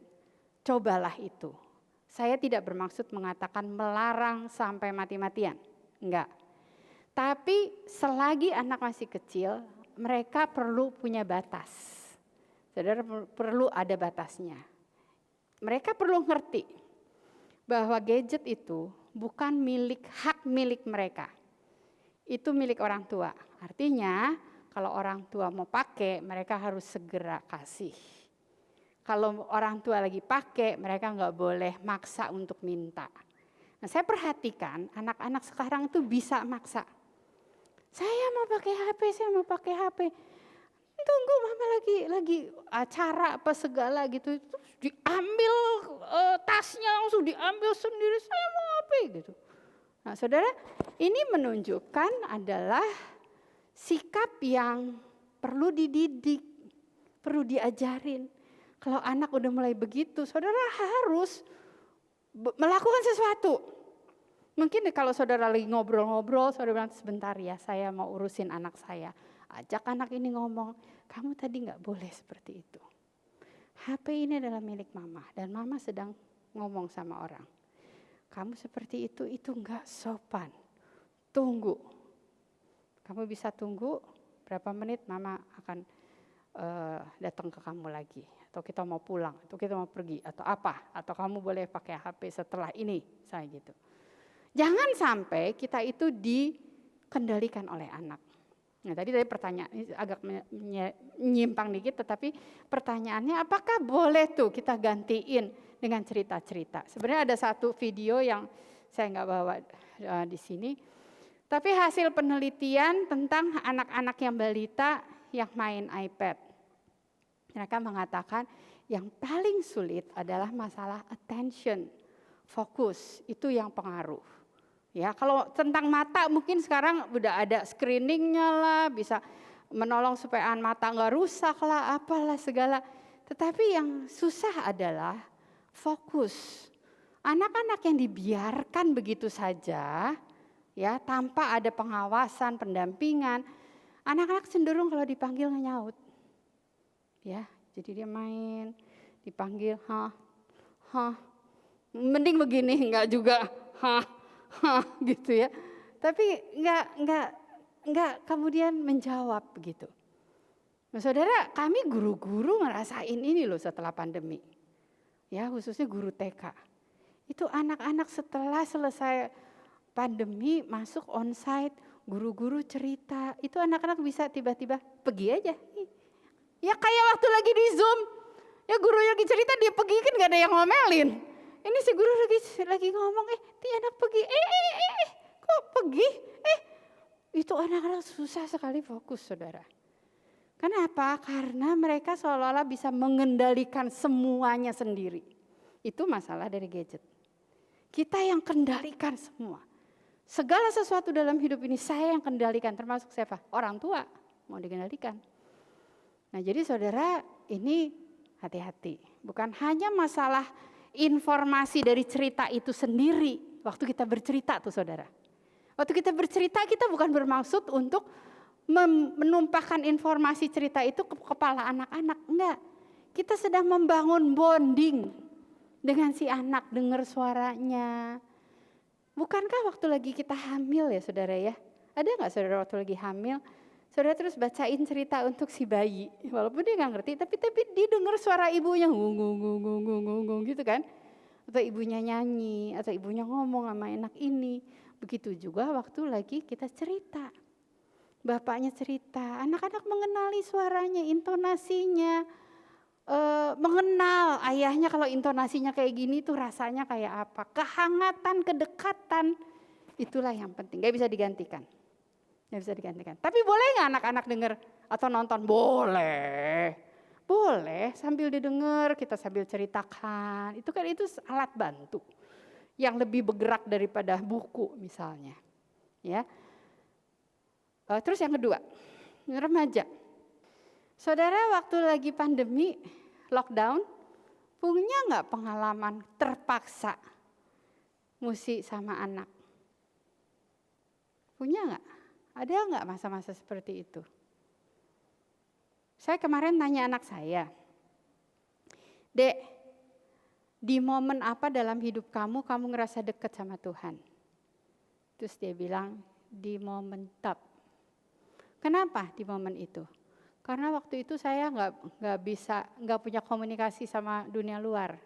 cobalah itu. Saya tidak bermaksud mengatakan melarang sampai mati-matian, enggak. Tapi selagi anak masih kecil, mereka perlu punya batas. Saudara perlu ada batasnya. Mereka perlu ngerti bahwa gadget itu bukan hak milik mereka. Itu milik orang tua. Artinya kalau orang tua mau pakai, mereka harus segera kasih. Kalau orang tua lagi pakai, mereka nggak boleh maksa untuk minta. Nah, saya perhatikan anak-anak sekarang itu bisa maksa. Saya mau pakai HP, saya mau pakai HP. Tunggu mama lagi acara apa segala gitu. Terus diambil tasnya langsung diambil sendiri, saya mau HP gitu. Nah saudara, ini menunjukkan adalah sikap yang perlu dididik, perlu diajarin. Kalau anak udah mulai begitu, saudara harus melakukan sesuatu. Mungkin kalau saudara lagi ngobrol-ngobrol, saudara bilang sebentar ya, saya mau urusin anak saya. Ajak anak ini ngomong, kamu tadi gak boleh seperti itu. HP ini adalah milik mama dan mama sedang ngomong sama orang. Kamu seperti itu gak sopan. Tunggu. Kamu bisa tunggu berapa menit mama akan datang ke kamu lagi. Atau kita mau pulang, atau kita mau pergi, atau apa. Atau kamu boleh pakai HP setelah ini, saya gitu. Jangan sampai kita itu dikendalikan oleh anak. Nah tadi pertanyaan ini agak menyimpang dikit, tetapi pertanyaannya apakah boleh tuh kita gantiin dengan cerita-cerita. Sebenarnya ada satu video yang saya nggak bawa di sini. Tapi hasil penelitian tentang anak-anak yang balita yang main iPad, mereka mengatakan yang paling sulit adalah masalah attention, fokus, itu yang pengaruh. Ya, kalau tentang mata mungkin sekarang udah ada screeningnya lah, bisa menolong supaya mata nggak rusak lah, apalah segala. Tetapi yang susah adalah fokus. Anak-anak yang dibiarkan begitu saja, ya tanpa ada pengawasan, pendampingan, anak-anak cenderung kalau dipanggil nyaut. Ya, jadi dia main, dipanggil, mending begini, enggak juga, gitu ya. Tapi enggak kemudian menjawab begitu. Nah, saudara, kami guru-guru ngerasain ini loh setelah pandemi. Ya, khususnya guru TK. Itu anak-anak setelah selesai pandemi masuk onsite, guru-guru cerita, itu anak-anak bisa tiba-tiba pergi aja. Ya kayak waktu lagi di Zoom, ya guru lagi cerita dia pergi kan gak ada yang ngomelin. Ini si guru lagi ngomong, dia anak pergi, kok pergi? Itu anak-anak susah sekali fokus, saudara. Kenapa? Karena mereka seolah-olah bisa mengendalikan semuanya sendiri. Itu masalah dari gadget. Kita yang kendalikan semua. Segala sesuatu dalam hidup ini saya yang kendalikan, termasuk siapa? Orang tua mau dikendalikan. Nah, jadi saudara, ini hati-hati. Bukan hanya masalah informasi dari cerita itu sendiri. Waktu kita bercerita tuh saudara. Waktu kita bercerita kita bukan bermaksud untuk menumpahkan informasi cerita itu ke kepala anak-anak. Enggak. Kita sedang membangun bonding dengan si anak, dengar suaranya. Bukankah waktu lagi kita hamil ya saudara ya? Ada nggak saudara waktu lagi hamil, saudara terus bacain cerita untuk si bayi, walaupun dia nggak ngerti, tapi dia dengar suara ibunya ngung gitu kan, atau ibunya nyanyi, atau ibunya ngomong sama anak ini. Begitu juga waktu lagi kita cerita, bapaknya cerita, anak-anak mengenali suaranya, intonasinya, mengenal ayahnya kalau intonasinya kayak gini tuh rasanya kayak apa, kehangatan, kedekatan, itulah yang penting, gak bisa digantikan. Nggak bisa digantikan. Tapi boleh nggak anak-anak dengar atau nonton? Boleh. Boleh sambil didengar, kita sambil ceritakan. Itu kan itu alat bantu yang lebih bergerak daripada buku misalnya. Ya. Terus yang kedua, remaja. Saudara waktu lagi pandemi, lockdown, punya nggak pengalaman terpaksa musik sama anak? Punya nggak? Ada nggak masa-masa seperti itu? Saya kemarin tanya anak saya, Dek, di momen apa dalam hidup kamu ngerasa dekat sama Tuhan? Terus dia bilang, di momen tap. Kenapa di momen itu? Karena waktu itu saya nggak punya komunikasi sama dunia luar.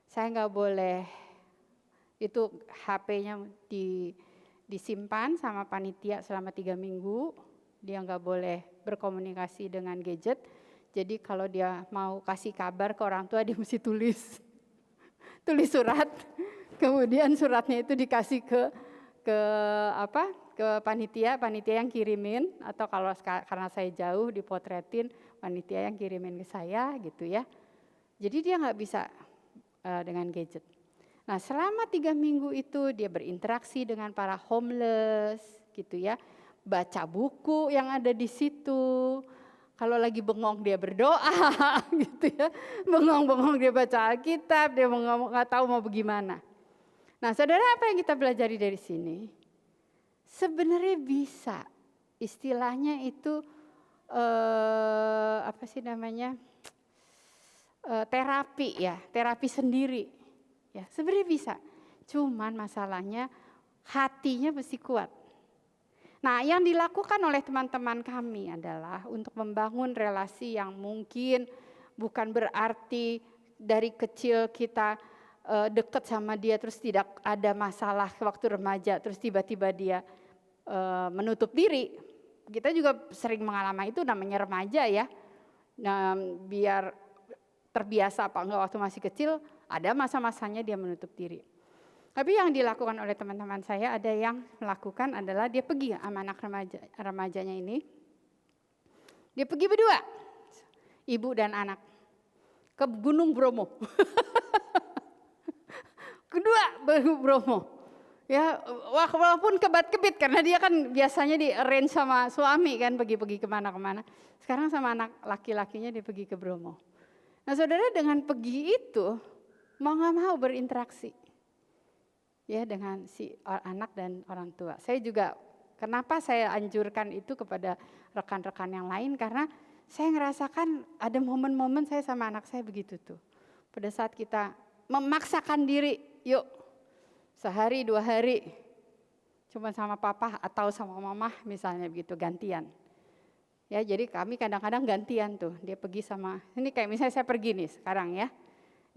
Saya nggak boleh, itu HP-nya disimpan sama panitia selama 3 minggu, dia nggak boleh berkomunikasi dengan gadget. Jadi kalau dia mau kasih kabar ke orang tua dia mesti tulis surat, kemudian suratnya itu dikasih ke panitia yang kirimin, atau kalau karena saya jauh dipotretin, panitia yang kirimin ke saya gitu ya. Jadi dia nggak bisa dengan gadget. Nah, selama 3 minggu itu dia berinteraksi dengan para homeless gitu ya. Baca buku yang ada di situ. Kalau lagi bengong dia berdoa gitu ya. Bengong-bengong dia baca Alkitab, dia nggak tahu mau bagaimana. Nah, saudara, apa yang kita pelajari dari sini? Sebenarnya bisa. Istilahnya itu terapi ya, terapi sendiri. Ya, sebenarnya bisa, cuman masalahnya hatinya mesti kuat. Nah, yang dilakukan oleh teman-teman kami adalah untuk membangun relasi yang mungkin bukan berarti dari kecil kita dekat sama dia terus tidak ada masalah waktu remaja, terus tiba-tiba dia menutup diri. Kita juga sering mengalami itu, namanya remaja ya. Nah, biar terbiasa apa enggak waktu masih kecil, ada masa-masanya dia menutup diri. Tapi yang dilakukan oleh teman-teman saya, ada yang melakukan adalah dia pergi sama anak remajanya ini. Dia pergi berdua, ibu dan anak, ke Gunung Bromo. Kedua Bromo. Ya, walaupun kebat-kebit karena dia kan biasanya di arrange sama suami kan pergi-pergi kemana-kemana. Sekarang sama anak laki-lakinya dia pergi ke Bromo. Nah saudara, dengan pergi itu mau gak mau berinteraksi ya dengan si anak dan orang tua. Saya juga, kenapa saya anjurkan itu kepada rekan-rekan yang lain, karena saya ngerasakan ada momen-momen saya sama anak saya begitu tuh. Pada saat kita memaksakan diri, yuk sehari 2 hari cuma sama papa atau sama mama misalnya begitu, gantian. Ya, jadi kami kadang-kadang gantian tuh, dia pergi sama, ini kayak misalnya saya pergi nih sekarang ya.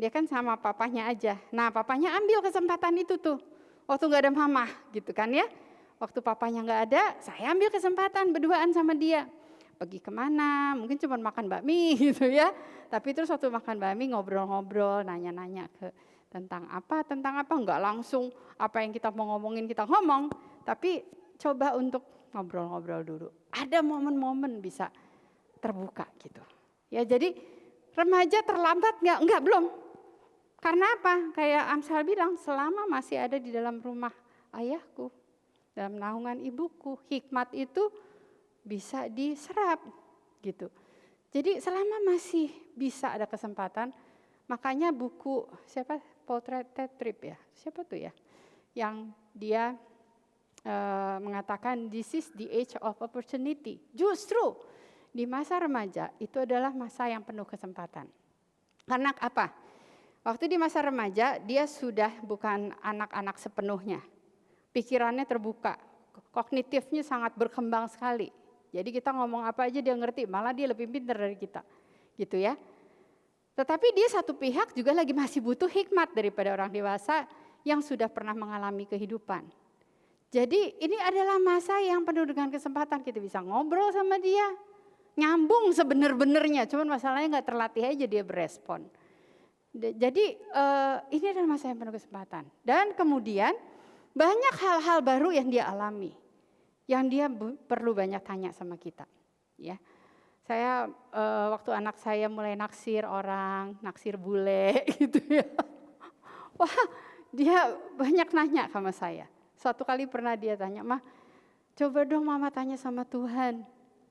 Dia kan sama papanya aja. Nah papanya ambil kesempatan itu tuh. Waktu gak ada mama gitu kan ya. Waktu papanya gak ada, saya ambil kesempatan berduaan sama dia. Pergi kemana, mungkin cuma makan bakmi gitu ya. Tapi terus waktu makan bakmi ngobrol-ngobrol, nanya-nanya tentang apa, enggak langsung apa yang kita mau ngomongin kita ngomong. Tapi coba untuk ngobrol-ngobrol dulu. Ada momen-momen bisa terbuka gitu. Ya jadi remaja terlambat enggak belum. Karena apa? Kayak Amsal bilang, selama masih ada di dalam rumah ayahku, dalam naungan ibuku, hikmat itu bisa diserap gitu. Jadi selama masih bisa ada kesempatan, makanya buku siapa, Paul Tripp ya, siapa tuh ya, yang dia mengatakan this is the age of opportunity. Justru di masa remaja itu adalah masa yang penuh kesempatan. Karena apa? Waktu di masa remaja dia sudah bukan anak-anak sepenuhnya. Pikirannya terbuka, kognitifnya sangat berkembang sekali. Jadi kita ngomong apa aja dia ngerti, malah dia lebih pintar dari kita. Gitu ya. Tetapi dia satu pihak juga lagi masih butuh hikmat daripada orang dewasa yang sudah pernah mengalami kehidupan. Jadi ini adalah masa yang penuh dengan kesempatan, kita bisa ngobrol sama dia. Nyambung sebenar-benarnya, cuman masalahnya gak terlatih aja dia berespon. Jadi ini adalah masa yang penuh kesempatan. Dan kemudian banyak hal-hal baru yang dia alami, yang dia perlu banyak tanya sama kita. Ya, saya waktu anak saya mulai naksir orang, naksir bule gitu ya. Wah, dia banyak nanya sama saya. Suatu kali pernah dia tanya, "Mah, coba dong mama tanya sama Tuhan."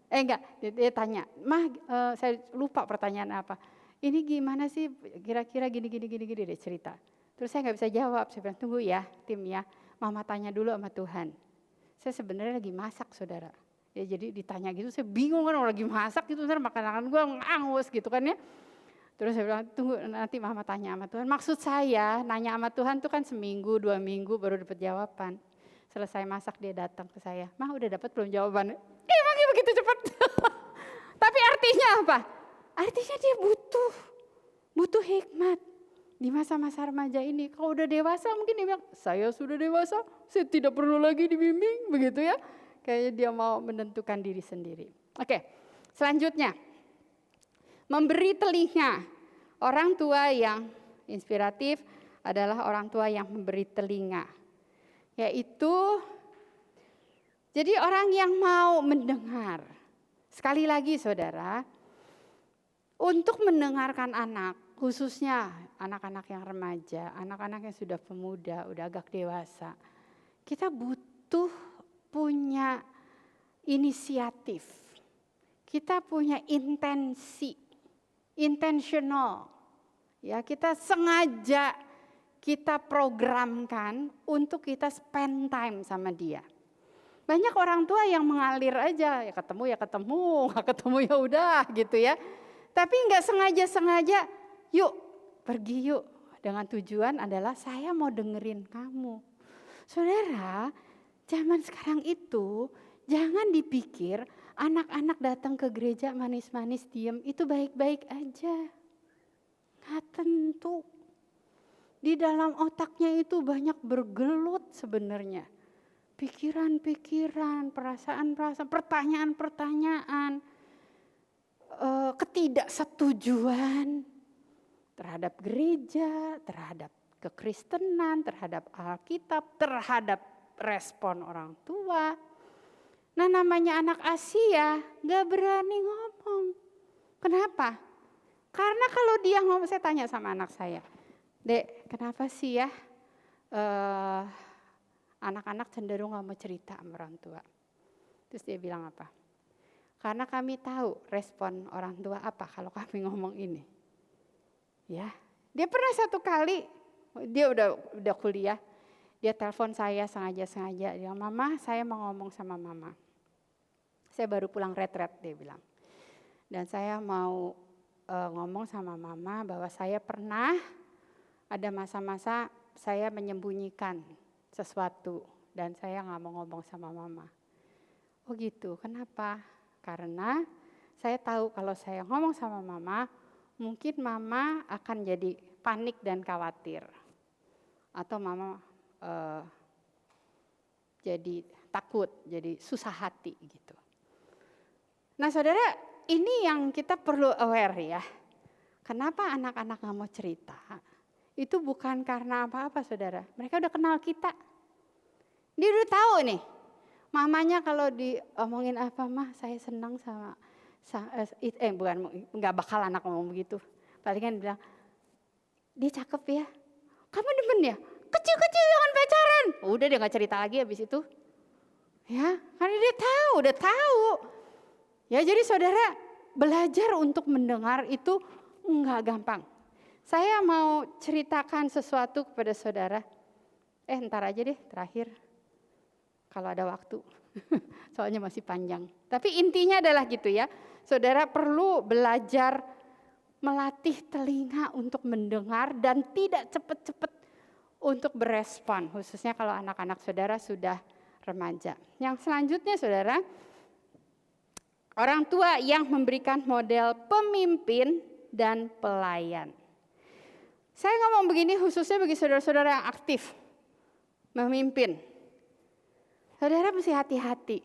Enggak, dia tanya, "Mah, saya lupa pertanyaan apa. Ini gimana sih kira-kira gini dia cerita." Terus saya nggak bisa jawab, saya bilang tunggu ya tim ya, mama tanya dulu sama Tuhan. Saya sebenarnya lagi masak saudara. Ya jadi ditanya gitu saya bingung kan, lagi masak gitu, makanan gue ngangus gitu kan ya. Terus saya bilang tunggu nanti mama tanya sama Tuhan. Maksud saya nanya sama Tuhan tuh kan seminggu 2 minggu baru dapat jawaban. Selesai masak dia datang ke saya, "Mah udah dapat belum jawabannya?" Emangnya begitu cepat? Tapi artinya apa? Artinya dia butuh hikmat di masa-masa remaja ini. Kalau udah dewasa mungkin dia bilang, "Saya sudah dewasa, saya tidak perlu lagi dibimbing," begitu ya. Kayaknya dia mau menentukan diri sendiri. Oke, selanjutnya. Memberi telinga. Orang tua yang inspiratif adalah orang tua yang memberi telinga. Yaitu jadi orang yang mau mendengar. Sekali lagi saudara, untuk mendengarkan anak, khususnya anak-anak yang remaja, anak-anak yang sudah pemuda, udah agak dewasa, kita butuh punya inisiatif, kita punya intentional, ya kita sengaja kita programkan untuk kita spend time sama dia. Banyak orang tua yang mengalir aja, ya ketemu, nggak ketemu ya udah gitu ya. Tapi nggak sengaja, yuk pergi yuk. Dengan tujuan adalah saya mau dengerin kamu. Saudara, zaman sekarang itu jangan dipikir anak-anak datang ke gereja manis-manis diem itu baik-baik aja. Nggak tentu. Di dalam otaknya itu banyak bergelut sebenarnya. Pikiran-pikiran, perasaan-perasaan, pertanyaan-pertanyaan, ketidaksetujuan terhadap gereja, terhadap kekristenan, terhadap Alkitab, terhadap respon orang tua. Nah, namanya anak Asia gak berani ngomong. Kenapa? Karena kalau dia ngomong, saya tanya sama anak saya, Dek, kenapa sih ya anak-anak cenderung gak mau cerita sama orang tua? Terus dia bilang apa? Karena kami tahu respon orang tua apa kalau kami ngomong ini. Ya, dia pernah satu kali, dia udah kuliah, dia telepon saya sengaja, dia bilang, Mama saya mau ngomong sama Mama. Saya baru pulang retret, dia bilang. Dan saya mau ngomong sama Mama bahwa saya pernah ada masa-masa saya menyembunyikan sesuatu dan saya gak mau ngomong sama Mama. Oh gitu, kenapa? Karena saya tahu kalau saya ngomong sama Mama, mungkin Mama akan jadi panik dan khawatir. Atau Mama jadi takut, jadi susah hati gitu. Nah saudara, ini yang kita perlu aware ya. Kenapa anak-anak gak mau cerita? Itu bukan karena apa-apa saudara. Mereka udah kenal kita. Dia udah tahu nih. Mamanya kalau diomongin apa, Mah saya senang sama nggak bakal anak ngomong begitu. Palingan bilang, dia cakep ya. Kamu demen ya? Kecil-kecil jangan pacaran. Udah dia nggak cerita lagi habis itu. Ya, karena dia tahu, udah tahu. Ya jadi saudara, belajar untuk mendengar itu nggak gampang. Saya mau ceritakan sesuatu kepada saudara. Ntar aja deh terakhir. Kalau ada waktu, soalnya masih panjang. Tapi intinya adalah gitu ya, saudara perlu belajar melatih telinga untuk mendengar dan tidak cepat-cepat untuk berespon, khususnya kalau anak-anak saudara sudah remaja. Yang selanjutnya saudara, orang tua yang memberikan model pemimpin dan pelayan. Saya ngomong begini khususnya bagi saudara-saudara yang aktif, memimpin. Saudara mesti hati-hati.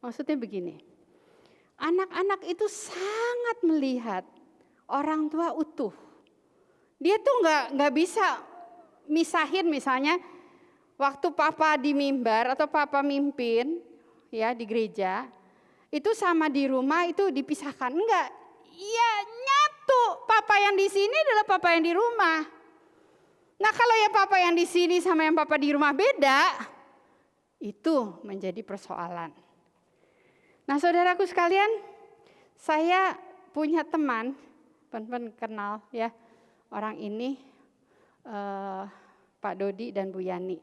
Maksudnya begini, anak-anak itu sangat melihat orang tua utuh. Dia tuh nggak bisa misahin misalnya waktu papa di mimbar atau papa mimpin ya di gereja, itu sama di rumah itu dipisahkan. Enggak, ya nyatu. Papa yang di sini adalah papa yang di rumah. Nah kalau ya papa yang di sini sama yang papa di rumah beda, itu menjadi persoalan. Nah saudaraku sekalian, saya punya teman kenal ya orang ini, Pak Dodi dan Bu Yani.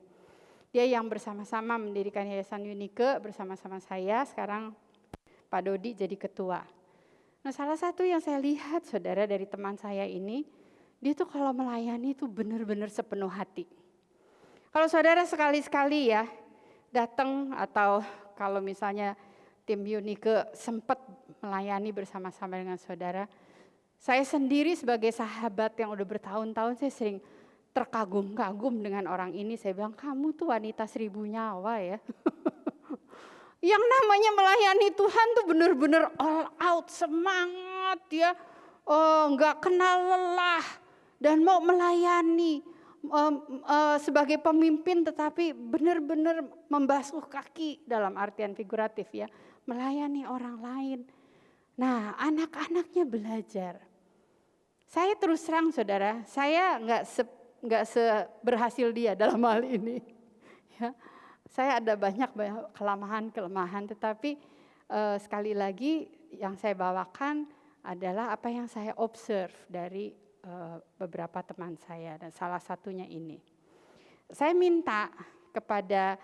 Dia yang bersama-sama mendirikan Yayasan Unike bersama-sama saya, sekarang Pak Dodi jadi ketua. Nah salah satu yang saya lihat saudara dari teman saya ini, dia tuh kalau melayani itu benar-benar sepenuh hati. Kalau saudara sekali-sekali ya, datang atau kalau misalnya tim Unike sempat melayani bersama-sama dengan saudara, saya sendiri sebagai sahabat yang udah bertahun-tahun saya sering terkagum-kagum dengan orang ini. Saya bilang, kamu tuh wanita 1000 nyawa ya. Yang namanya melayani Tuhan tuh benar-benar all out, semangat ya, nggak kenal lelah dan mau melayani. Sebagai pemimpin tetapi benar-benar membasuh kaki dalam artian figuratif ya, melayani orang lain. Nah anak-anaknya belajar. Saya terus terang saudara, saya nggak seberhasil dia dalam hal ini. Ya, saya ada banyak kelemahan, tetapi sekali lagi yang saya bawakan adalah apa yang saya observe dari beberapa teman saya dan salah satunya ini. Saya minta kepada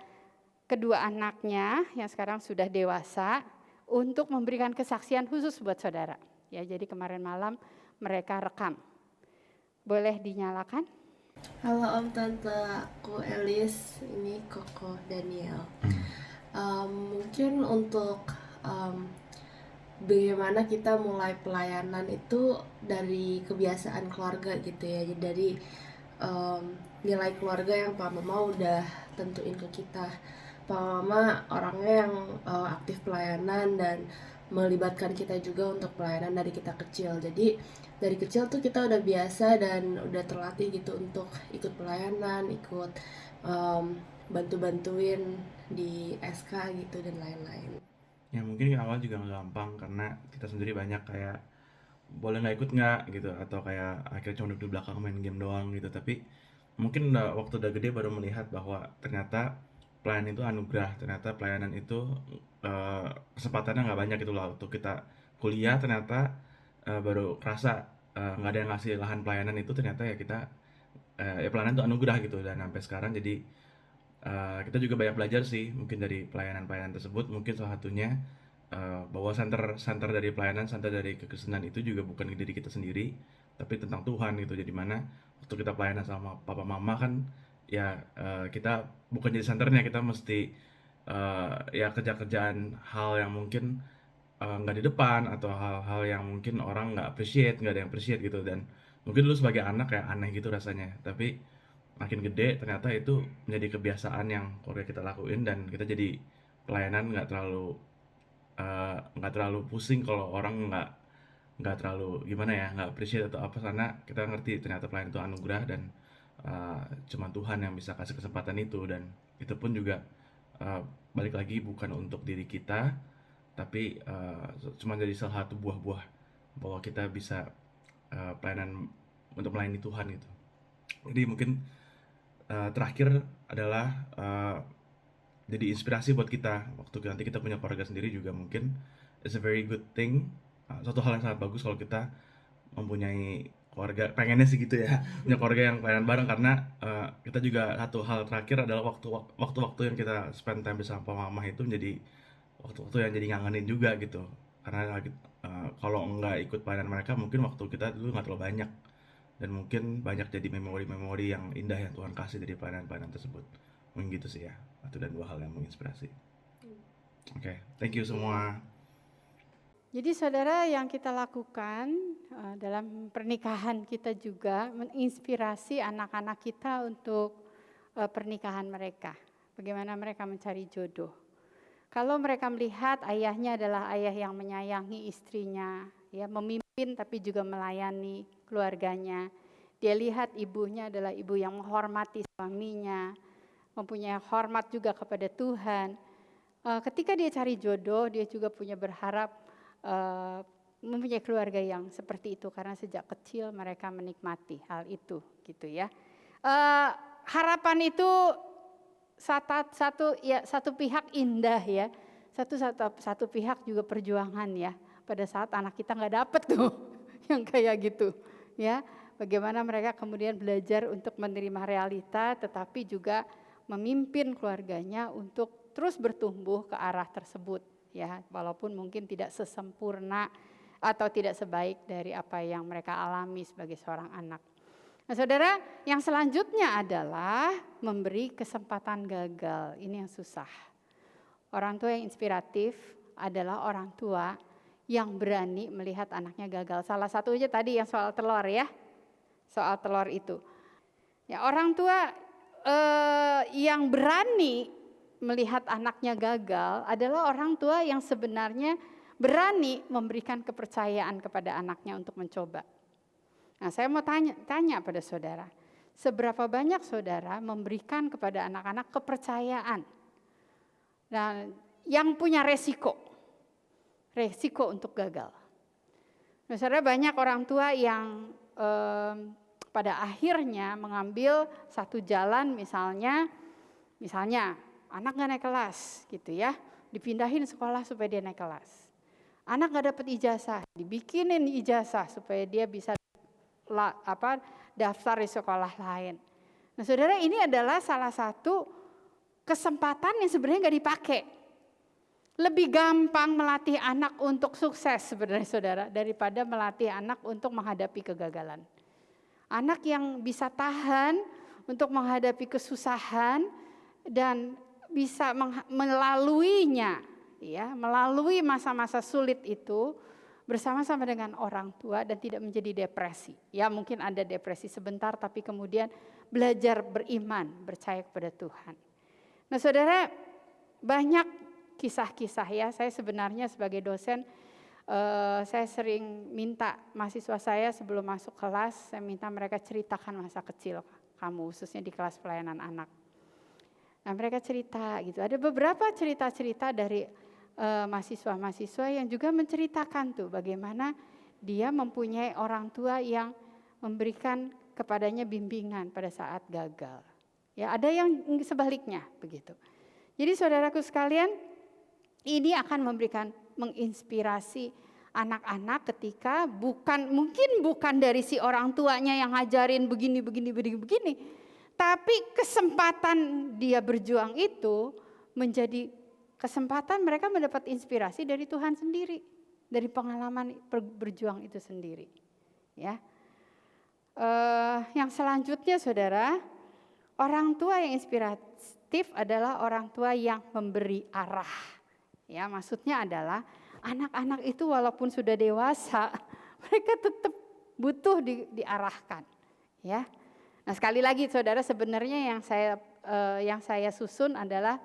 kedua anaknya yang sekarang sudah dewasa untuk memberikan kesaksian khusus buat saudara. Ya, jadi kemarin malam mereka rekam. Boleh dinyalakan? Halo Om Tante, aku Elis, ini Koko Daniel. Mungkin untuk bagaimana kita mulai pelayanan itu dari kebiasaan keluarga gitu ya. Jadi dari nilai keluarga yang Pak Mama udah tentuin ke kita. Pak Mama orangnya yang aktif pelayanan dan melibatkan kita juga untuk pelayanan dari kita kecil. Jadi dari kecil tuh kita udah biasa dan udah terlatih gitu untuk ikut pelayanan, ikut bantu-bantuin di SK gitu dan lain-lain. Ya mungkin awal juga nggak gampang karena kita sendiri banyak kayak boleh nggak ikut nggak gitu, atau kayak akhirnya cuma duduk di belakang main game doang gitu. Tapi mungkin waktu udah gede baru melihat bahwa ternyata pelayanan itu anugerah, ternyata pelayanan itu eh, kesempatannya nggak banyak gitu loh. Waktu kita kuliah ternyata baru kerasa nggak ada yang ngasih lahan pelayanan itu, ternyata ya kita ya pelayanan itu anugerah gitu. Dan sampai sekarang jadi kita juga banyak belajar sih mungkin dari pelayanan-pelayanan tersebut. Mungkin salah satunya bahwa center dari pelayanan, center dari kekristenan itu juga bukan diri kita sendiri, tapi tentang Tuhan gitu. Jadi mana waktu kita pelayanan sama papa mama kan ya kita bukan jadi centernya, kita mesti ya kerja-kerjaan hal yang mungkin nggak di depan, atau hal-hal yang mungkin orang nggak ada yang appreciate gitu. Dan mungkin dulu sebagai anak kayak aneh gitu rasanya, tapi makin gede ternyata itu menjadi kebiasaan yang keluarga kita lakuin, dan kita jadi pelayanan nggak terlalu pusing kalau orang nggak terlalu gimana ya, nggak appreciate atau apa, karena kita ngerti ternyata pelayanan itu anugerah, dan cuma Tuhan yang bisa kasih kesempatan itu. Dan itu pun juga uh, balik lagi bukan untuk diri kita, tapi cuma jadi salah satu buah-buah bahwa kita bisa pelayanan untuk melayani Tuhan gitu. Jadi mungkin terakhir adalah jadi inspirasi buat kita waktu nanti kita punya keluarga sendiri juga. Mungkin it's a very good thing, suatu hal yang sangat bagus kalau kita mempunyai keluarga, pengennya sih gitu ya, punya keluarga yang pelayanan bareng. Karena kita juga, satu hal terakhir adalah waktu-waktu yang kita spend time bersama papa mama itu menjadi waktu-waktu yang jadi ngangenin juga gitu. Karena kalau nggak ikut pelayanan mereka mungkin waktu kita dulu nggak terlalu banyak, dan mungkin banyak jadi memori-memori yang indah yang Tuhan kasih dari pelayanan-pelayanan tersebut. Mungkin gitu sih ya, satu dan dua hal yang menginspirasi. Oke, thank you semua. Jadi saudara, yang kita lakukan dalam pernikahan kita juga menginspirasi anak-anak kita untuk pernikahan mereka. Bagaimana mereka mencari jodoh. Kalau mereka melihat ayahnya adalah ayah yang menyayangi istrinya, ya, memimpin tapi juga melayani keluarganya. Dia lihat ibunya adalah ibu yang menghormati suaminya, mempunyai hormat juga kepada Tuhan. Ketika dia cari jodoh, dia juga punya berharap mempunyai keluarga yang seperti itu, karena sejak kecil mereka menikmati hal itu, gitu ya. Harapan itu satu pihak indah ya, satu pihak juga perjuangan ya. Pada saat anak kita nggak dapet tuh yang kayak gitu, ya. Bagaimana mereka kemudian belajar untuk menerima realita, tetapi juga memimpin keluarganya untuk terus bertumbuh ke arah tersebut. Ya, walaupun mungkin tidak sesempurna atau tidak sebaik dari apa yang mereka alami sebagai seorang anak. Nah, saudara, yang selanjutnya adalah memberi kesempatan gagal. Ini yang susah. Orang tua yang inspiratif adalah orang tua yang berani melihat anaknya gagal. Salah satunya tadi yang soal telur ya, soal telur itu. Ya, orang tua yang berani melihat anaknya gagal adalah orang tua yang sebenarnya berani memberikan kepercayaan kepada anaknya untuk mencoba. Nah, saya mau tanya pada saudara, seberapa banyak saudara memberikan kepada anak-anak kepercayaan dan yang punya resiko untuk gagal. Nah, saudara, banyak orang tua yang pada akhirnya mengambil satu jalan, misalnya anak gak naik kelas gitu ya, dipindahin sekolah supaya dia naik kelas. Anak gak dapat ijazah, dibikinin ijazah supaya dia bisa daftar di sekolah lain. Nah, saudara, ini adalah salah satu kesempatan yang sebenarnya gak dipakai. Lebih gampang melatih anak untuk sukses sebenarnya saudara, daripada melatih anak untuk menghadapi kegagalan. Anak yang bisa tahan untuk menghadapi kesusahan dan bisa melaluinya, ya, melalui masa-masa sulit itu bersama-sama dengan orang tua dan tidak menjadi depresi. Ya, mungkin ada depresi sebentar, tapi kemudian belajar beriman, percaya kepada Tuhan. Nah, saudara, banyak kisah-kisah ya. Saya sebenarnya sebagai dosen, saya sering minta mahasiswa saya sebelum masuk kelas, saya minta mereka ceritakan masa kecil kamu, khususnya di kelas pelayanan anak. Nah mereka cerita gitu, ada beberapa cerita-cerita dari mahasiswa-mahasiswa yang juga menceritakan tuh bagaimana dia mempunyai orang tua yang memberikan kepadanya bimbingan pada saat gagal. Ya, ada yang sebaliknya begitu. Jadi saudaraku sekalian, ini akan menginspirasi anak-anak ketika mungkin bukan dari si orang tuanya yang ngajarin begini, tapi kesempatan dia berjuang itu menjadi kesempatan mereka mendapat inspirasi dari Tuhan sendiri, dari pengalaman berjuang itu sendiri. Ya, yang selanjutnya saudara, orang tua yang inspiratif adalah orang tua yang memberi arah. Ya, maksudnya adalah anak-anak itu walaupun sudah dewasa, mereka tetap butuh diarahkan. Ya, nah sekali lagi saudara, sebenarnya yang saya susun adalah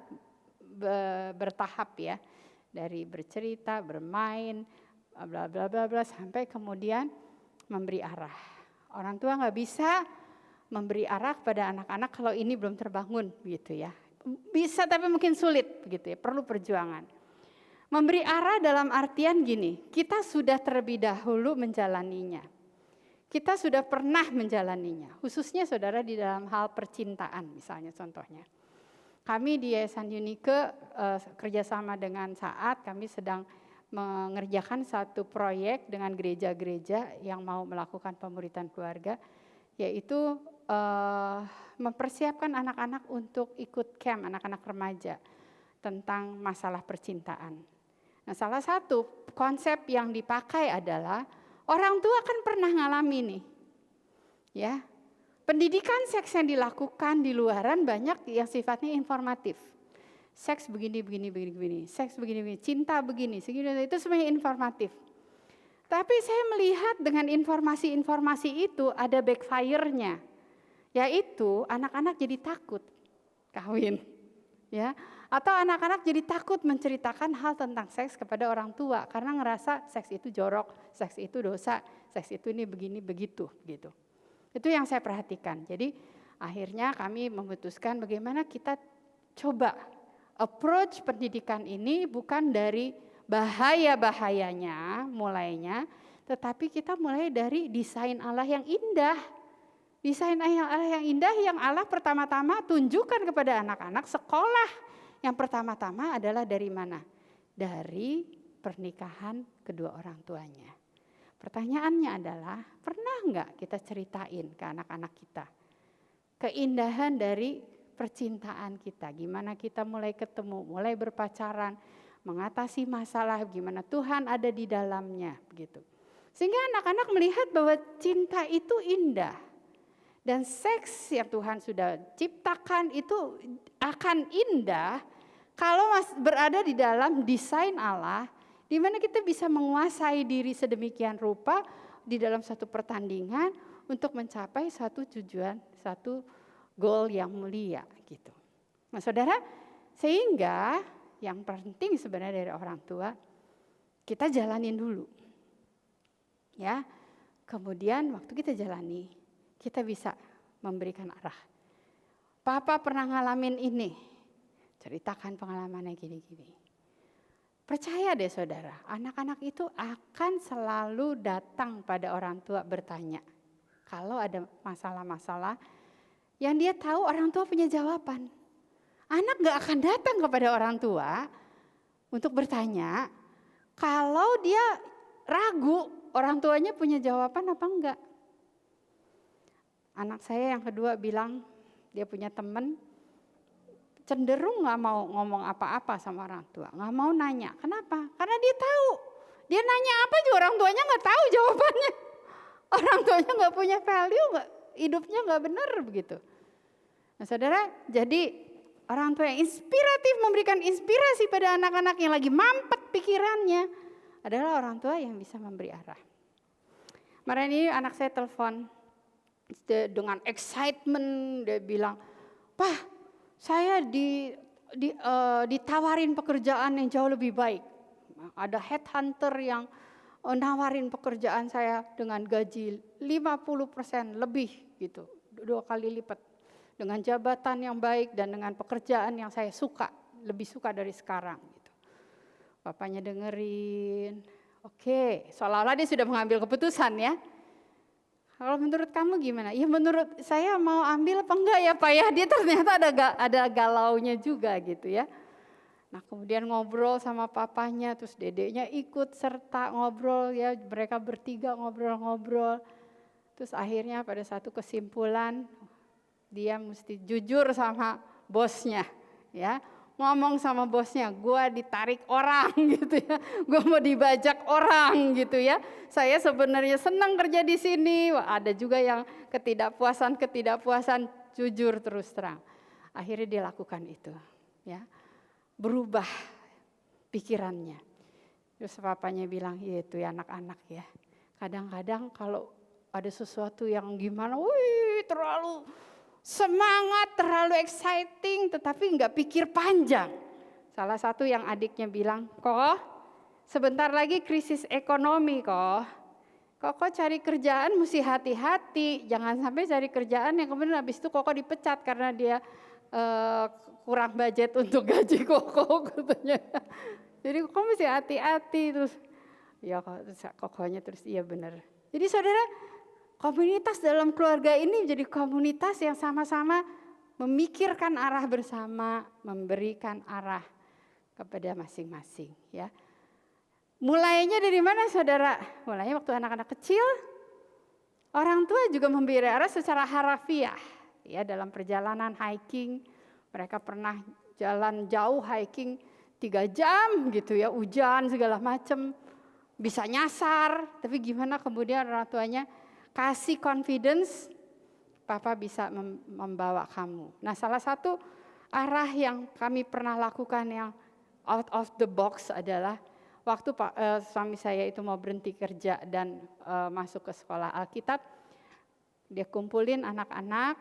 bertahap ya, dari bercerita, bermain, bla bla bla bla sampai kemudian memberi arah. Orang tua nggak bisa memberi arah kepada anak-anak kalau ini belum terbangun gitu ya. Bisa tapi mungkin sulit begitu ya, perlu perjuangan. Memberi arah dalam artian gini, kita sudah terlebih dahulu menjalaninya. Kita sudah pernah menjalaninya, khususnya saudara di dalam hal percintaan misalnya contohnya. Kami di Yayasan Unike kerjasama dengan Saat, kami sedang mengerjakan satu proyek dengan gereja-gereja yang mau melakukan pemuritan keluarga, yaitu mempersiapkan anak-anak untuk ikut camp anak-anak remaja tentang masalah percintaan. Nah, salah satu konsep yang dipakai adalah orang tua kan pernah ngalami nih, ya. Pendidikan seks yang dilakukan di luaran banyak yang sifatnya informatif. Seks begini, seks begini, cinta begini, segini, itu semuanya informatif. Tapi saya melihat dengan informasi-informasi itu ada backfire-nya, yaitu anak-anak jadi takut kawin, ya, atau anak-anak jadi takut menceritakan hal tentang seks kepada orang tua karena ngerasa seks itu jorok, seks itu dosa, seks itu ini begini begitu, gitu. Itu yang saya perhatikan. Jadi akhirnya kami memutuskan bagaimana kita coba approach pendidikan ini bukan dari bahaya-bahayanya mulainya, tetapi kita mulai dari desain Allah yang indah. Desain Allah yang indah yang Allah pertama-tama tunjukkan kepada anak-anak sekolah. Yang pertama-tama adalah dari mana? Dari pernikahan kedua orang tuanya. Pertanyaannya adalah, pernah enggak kita ceritain ke anak-anak kita keindahan dari percintaan kita, gimana kita mulai ketemu, mulai berpacaran, mengatasi masalah, gimana Tuhan ada di dalamnya, begitu. Sehingga anak-anak melihat bahwa cinta itu indah. Dan seks yang Tuhan sudah ciptakan itu akan indah kalau berada di dalam desain Allah, di mana kita bisa menguasai diri sedemikian rupa di dalam satu pertandingan untuk mencapai satu tujuan, satu goal yang mulia gitu. Nah saudara, sehingga yang penting sebenarnya dari orang tua, kita jalanin dulu. Ya, kemudian waktu kita jalani, kita bisa memberikan arah. Papa pernah ngalamin ini, ceritakan pengalamannya gini-gini. Percaya deh saudara, anak-anak itu akan selalu datang pada orang tua bertanya. Kalau ada masalah-masalah yang dia tahu orang tua punya jawaban. Anak gak akan datang kepada orang tua untuk bertanya kalau dia ragu orang tuanya punya jawaban apa enggak. Anak saya yang kedua bilang dia punya teman cenderung gak mau ngomong apa-apa sama orang tua, gak mau nanya. Kenapa? Karena dia tahu, dia nanya apa juga orang tuanya gak tahu jawabannya. Orang tuanya gak punya value, hidupnya gak benar begitu. Nah saudara, jadi orang tua yang inspiratif memberikan inspirasi pada anak-anak yang lagi mampet pikirannya adalah orang tua yang bisa memberi arah. Kemarin ini anak saya telepon dengan excitement, dia bilang, "Pak, saya ditawarin pekerjaan yang jauh lebih baik. Ada headhunter yang nawarin pekerjaan saya dengan gaji 50% lebih gitu, 2 kali lipat. Dengan jabatan yang baik dan dengan pekerjaan yang saya suka, lebih suka dari sekarang gitu. Bapaknya dengerin, oke, seolah-olah dia sudah mengambil keputusan ya. Kalau menurut kamu gimana? Ya menurut saya mau ambil apa enggak ya Pak ya? Dia ternyata ada galaunya juga gitu ya. Nah kemudian ngobrol sama papanya, terus dedeknya ikut serta ngobrol ya. Mereka bertiga ngobrol-ngobrol. Terus akhirnya pada satu kesimpulan, dia mesti jujur sama bosnya ya. Ngomong sama bosnya, gue ditarik orang gitu ya, gue mau dibajak orang gitu ya. Saya sebenarnya senang kerja di sini. Wah, ada juga yang ketidakpuasan, jujur terus terang. Akhirnya dia lakukan itu, ya, berubah pikirannya. Terus papanya bilang, iya itu ya anak-anak ya. Kadang-kadang kalau ada sesuatu yang gimana, wih terlalu semangat, terlalu exciting, tetapi nggak pikir panjang. Salah satu yang adiknya bilang, kok sebentar lagi krisis ekonomi kok cari kerjaan mesti hati-hati, jangan sampai cari kerjaan yang kemudian habis itu kok dipecat karena dia kurang budget untuk gaji kok katanya. Jadi kok mesti hati-hati terus. Ya kokonya terus iya benar. Jadi saudara, komunitas dalam keluarga ini jadi komunitas yang sama-sama memikirkan arah bersama, memberikan arah kepada masing-masing ya. Mulainya dari mana saudara? Mulainya waktu anak-anak kecil, orang tua juga memberi arah secara harafiah ya, dalam perjalanan hiking. Mereka pernah jalan jauh hiking 3 jam gitu ya, hujan segala macam, bisa nyasar, tapi gimana kemudian orang tuanya kasih confidence, Papa bisa membawa kamu. Nah salah satu arah yang kami pernah lakukan yang out of the box adalah waktu suami saya itu mau berhenti kerja dan masuk ke sekolah Alkitab, dia kumpulin anak-anak,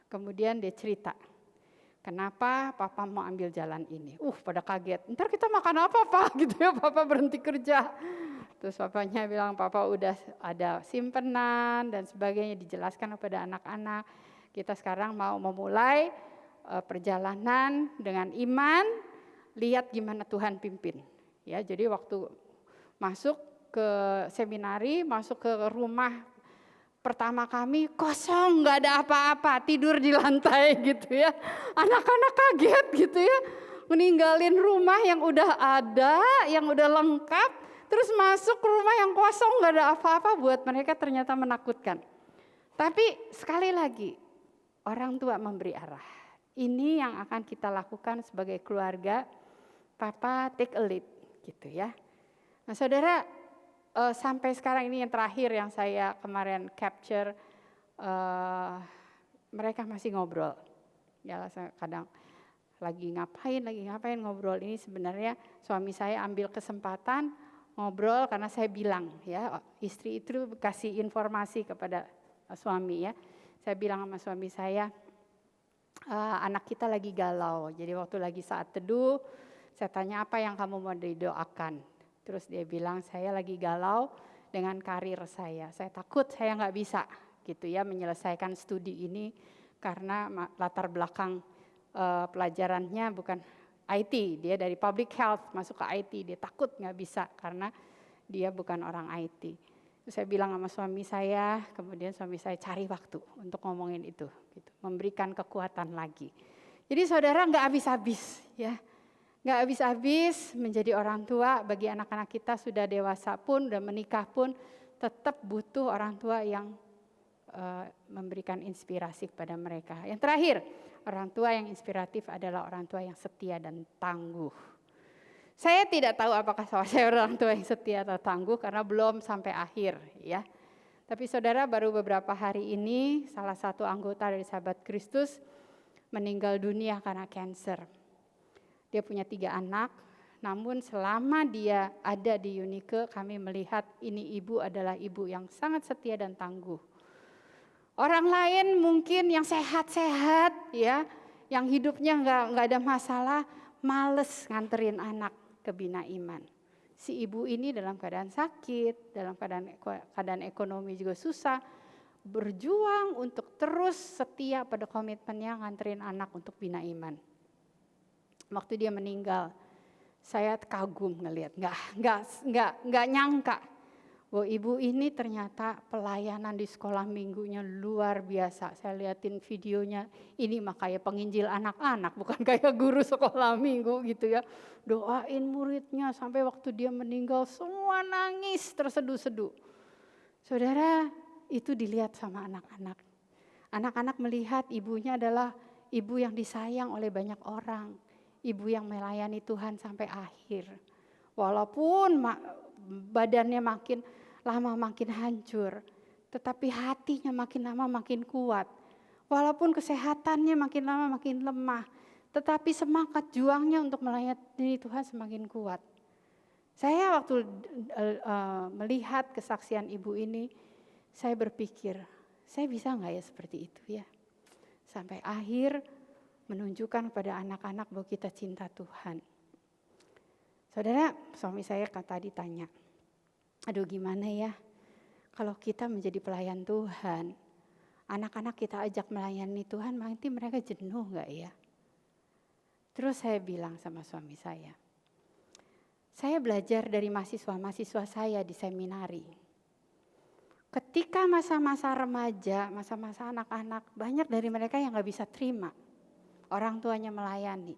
kemudian dia cerita, kenapa Papa mau ambil jalan ini. Pada kaget, ntar kita makan apa Pak gitu ya, Papa berhenti kerja. Terus papanya bilang, Papa udah ada simpenan dan sebagainya, dijelaskan kepada anak-anak. Kita sekarang mau memulai perjalanan dengan iman, lihat gimana Tuhan pimpin. Ya, jadi waktu masuk ke seminari, masuk ke rumah pertama kami kosong, nggak ada apa-apa, tidur di lantai gitu ya. Anak-anak kaget gitu ya, meninggalin rumah yang udah ada, yang udah lengkap, terus masuk ke rumah yang kosong, nggak ada apa-apa. Buat mereka ternyata menakutkan. Tapi sekali lagi, orang tua memberi arah. Ini yang akan kita lakukan sebagai keluarga. Papa take a lead gitu ya. Nah saudara, sampai sekarang ini yang terakhir yang saya kemarin capture, mereka masih ngobrol. Ya kadang lagi ngapain ngobrol. Ini sebenarnya suami saya ambil kesempatan ngobrol karena saya bilang ya, istri itu kasih informasi kepada suami ya. Saya bilang sama suami saya, anak kita lagi galau. Jadi waktu lagi saat teduh, saya tanya apa yang kamu mau didoakan. Terus dia bilang, saya lagi galau dengan karir saya. Saya takut saya nggak bisa gitu ya menyelesaikan studi ini karena latar belakang pelajarannya bukan IT. Dia dari public health masuk ke IT. Dia takut nggak bisa karena dia bukan orang IT. Terus saya bilang sama suami saya, kemudian suami saya cari waktu untuk ngomongin itu, gitu, memberikan kekuatan lagi. Jadi saudara nggak habis-habis ya. Nggak habis-habis menjadi orang tua bagi anak-anak kita sudah dewasa pun dan menikah pun tetap butuh orang tua yang memberikan inspirasi kepada mereka. Yang terakhir, orang tua yang inspiratif adalah orang tua yang setia dan tangguh. Saya tidak tahu apakah saya orang tua yang setia atau tangguh karena belum sampai akhir ya. Tapi saudara, baru beberapa hari ini salah satu anggota dari Sahabat Kristus meninggal dunia karena kanker. Dia punya 3 anak, namun selama dia ada di Unike, kami melihat ini ibu adalah ibu yang sangat setia dan tangguh. Orang lain mungkin yang sehat-sehat ya, yang hidupnya nggak ada masalah, males nganterin anak ke Bina Iman. Si ibu ini dalam keadaan sakit, dalam keadaan ekonomi juga susah, berjuang untuk terus setia pada komitmennya nganterin anak untuk Bina Iman. Waktu dia meninggal, saya kagum ngelihat, nggak nyangka bahwa ibu ini ternyata pelayanan di sekolah minggunya luar biasa. Saya liatin videonya, ini mah kayak penginjil anak-anak, bukan kayak guru sekolah minggu gitu ya. Doain muridnya sampai waktu dia meninggal semua nangis terseduh-seduh. Saudara, itu dilihat sama anak-anak. Anak-anak melihat ibunya adalah ibu yang disayang oleh banyak orang. Ibu yang melayani Tuhan sampai akhir. Walaupun badannya makin lama makin hancur, tetapi hatinya makin lama makin kuat. Walaupun kesehatannya makin lama makin lemah, tetapi semangat juangnya untuk melayani Tuhan semakin kuat. Saya waktu melihat kesaksian ibu ini, saya berpikir, saya bisa nggak ya seperti itu ya? Sampai akhir menunjukkan kepada anak-anak bahwa kita cinta Tuhan. Saudara, suami saya tadi tanya, aduh gimana ya kalau kita menjadi pelayan Tuhan, anak-anak kita ajak melayani Tuhan, nanti mereka jenuh nggak ya? Terus saya bilang sama suami saya belajar dari mahasiswa-mahasiswa saya di seminari. Ketika masa-masa remaja, masa-masa anak-anak, banyak dari mereka yang gak bisa terima orang tuanya melayani.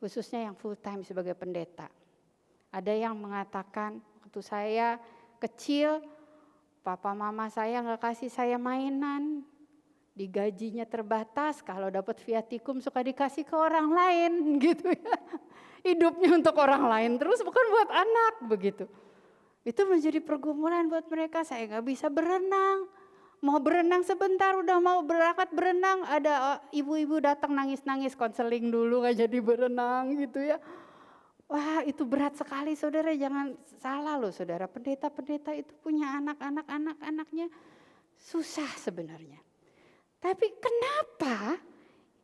Khususnya yang full time sebagai pendeta. Ada yang mengatakan, waktu saya kecil, papa mama saya gak kasih saya mainan. Digajinya terbatas, kalau dapat viatikum suka dikasih ke orang lain gitu ya. Hidupnya untuk orang lain terus, bukan buat anak begitu. Itu menjadi pergumulan buat mereka, saya gak bisa berenang. Mau berenang sebentar, udah mau berangkat berenang, ada ibu-ibu datang nangis-nangis, konseling dulu gak jadi berenang gitu ya. Wah itu berat sekali saudara, jangan salah loh saudara. Pendeta-pendeta itu punya anak-anaknya susah sebenarnya. Tapi kenapa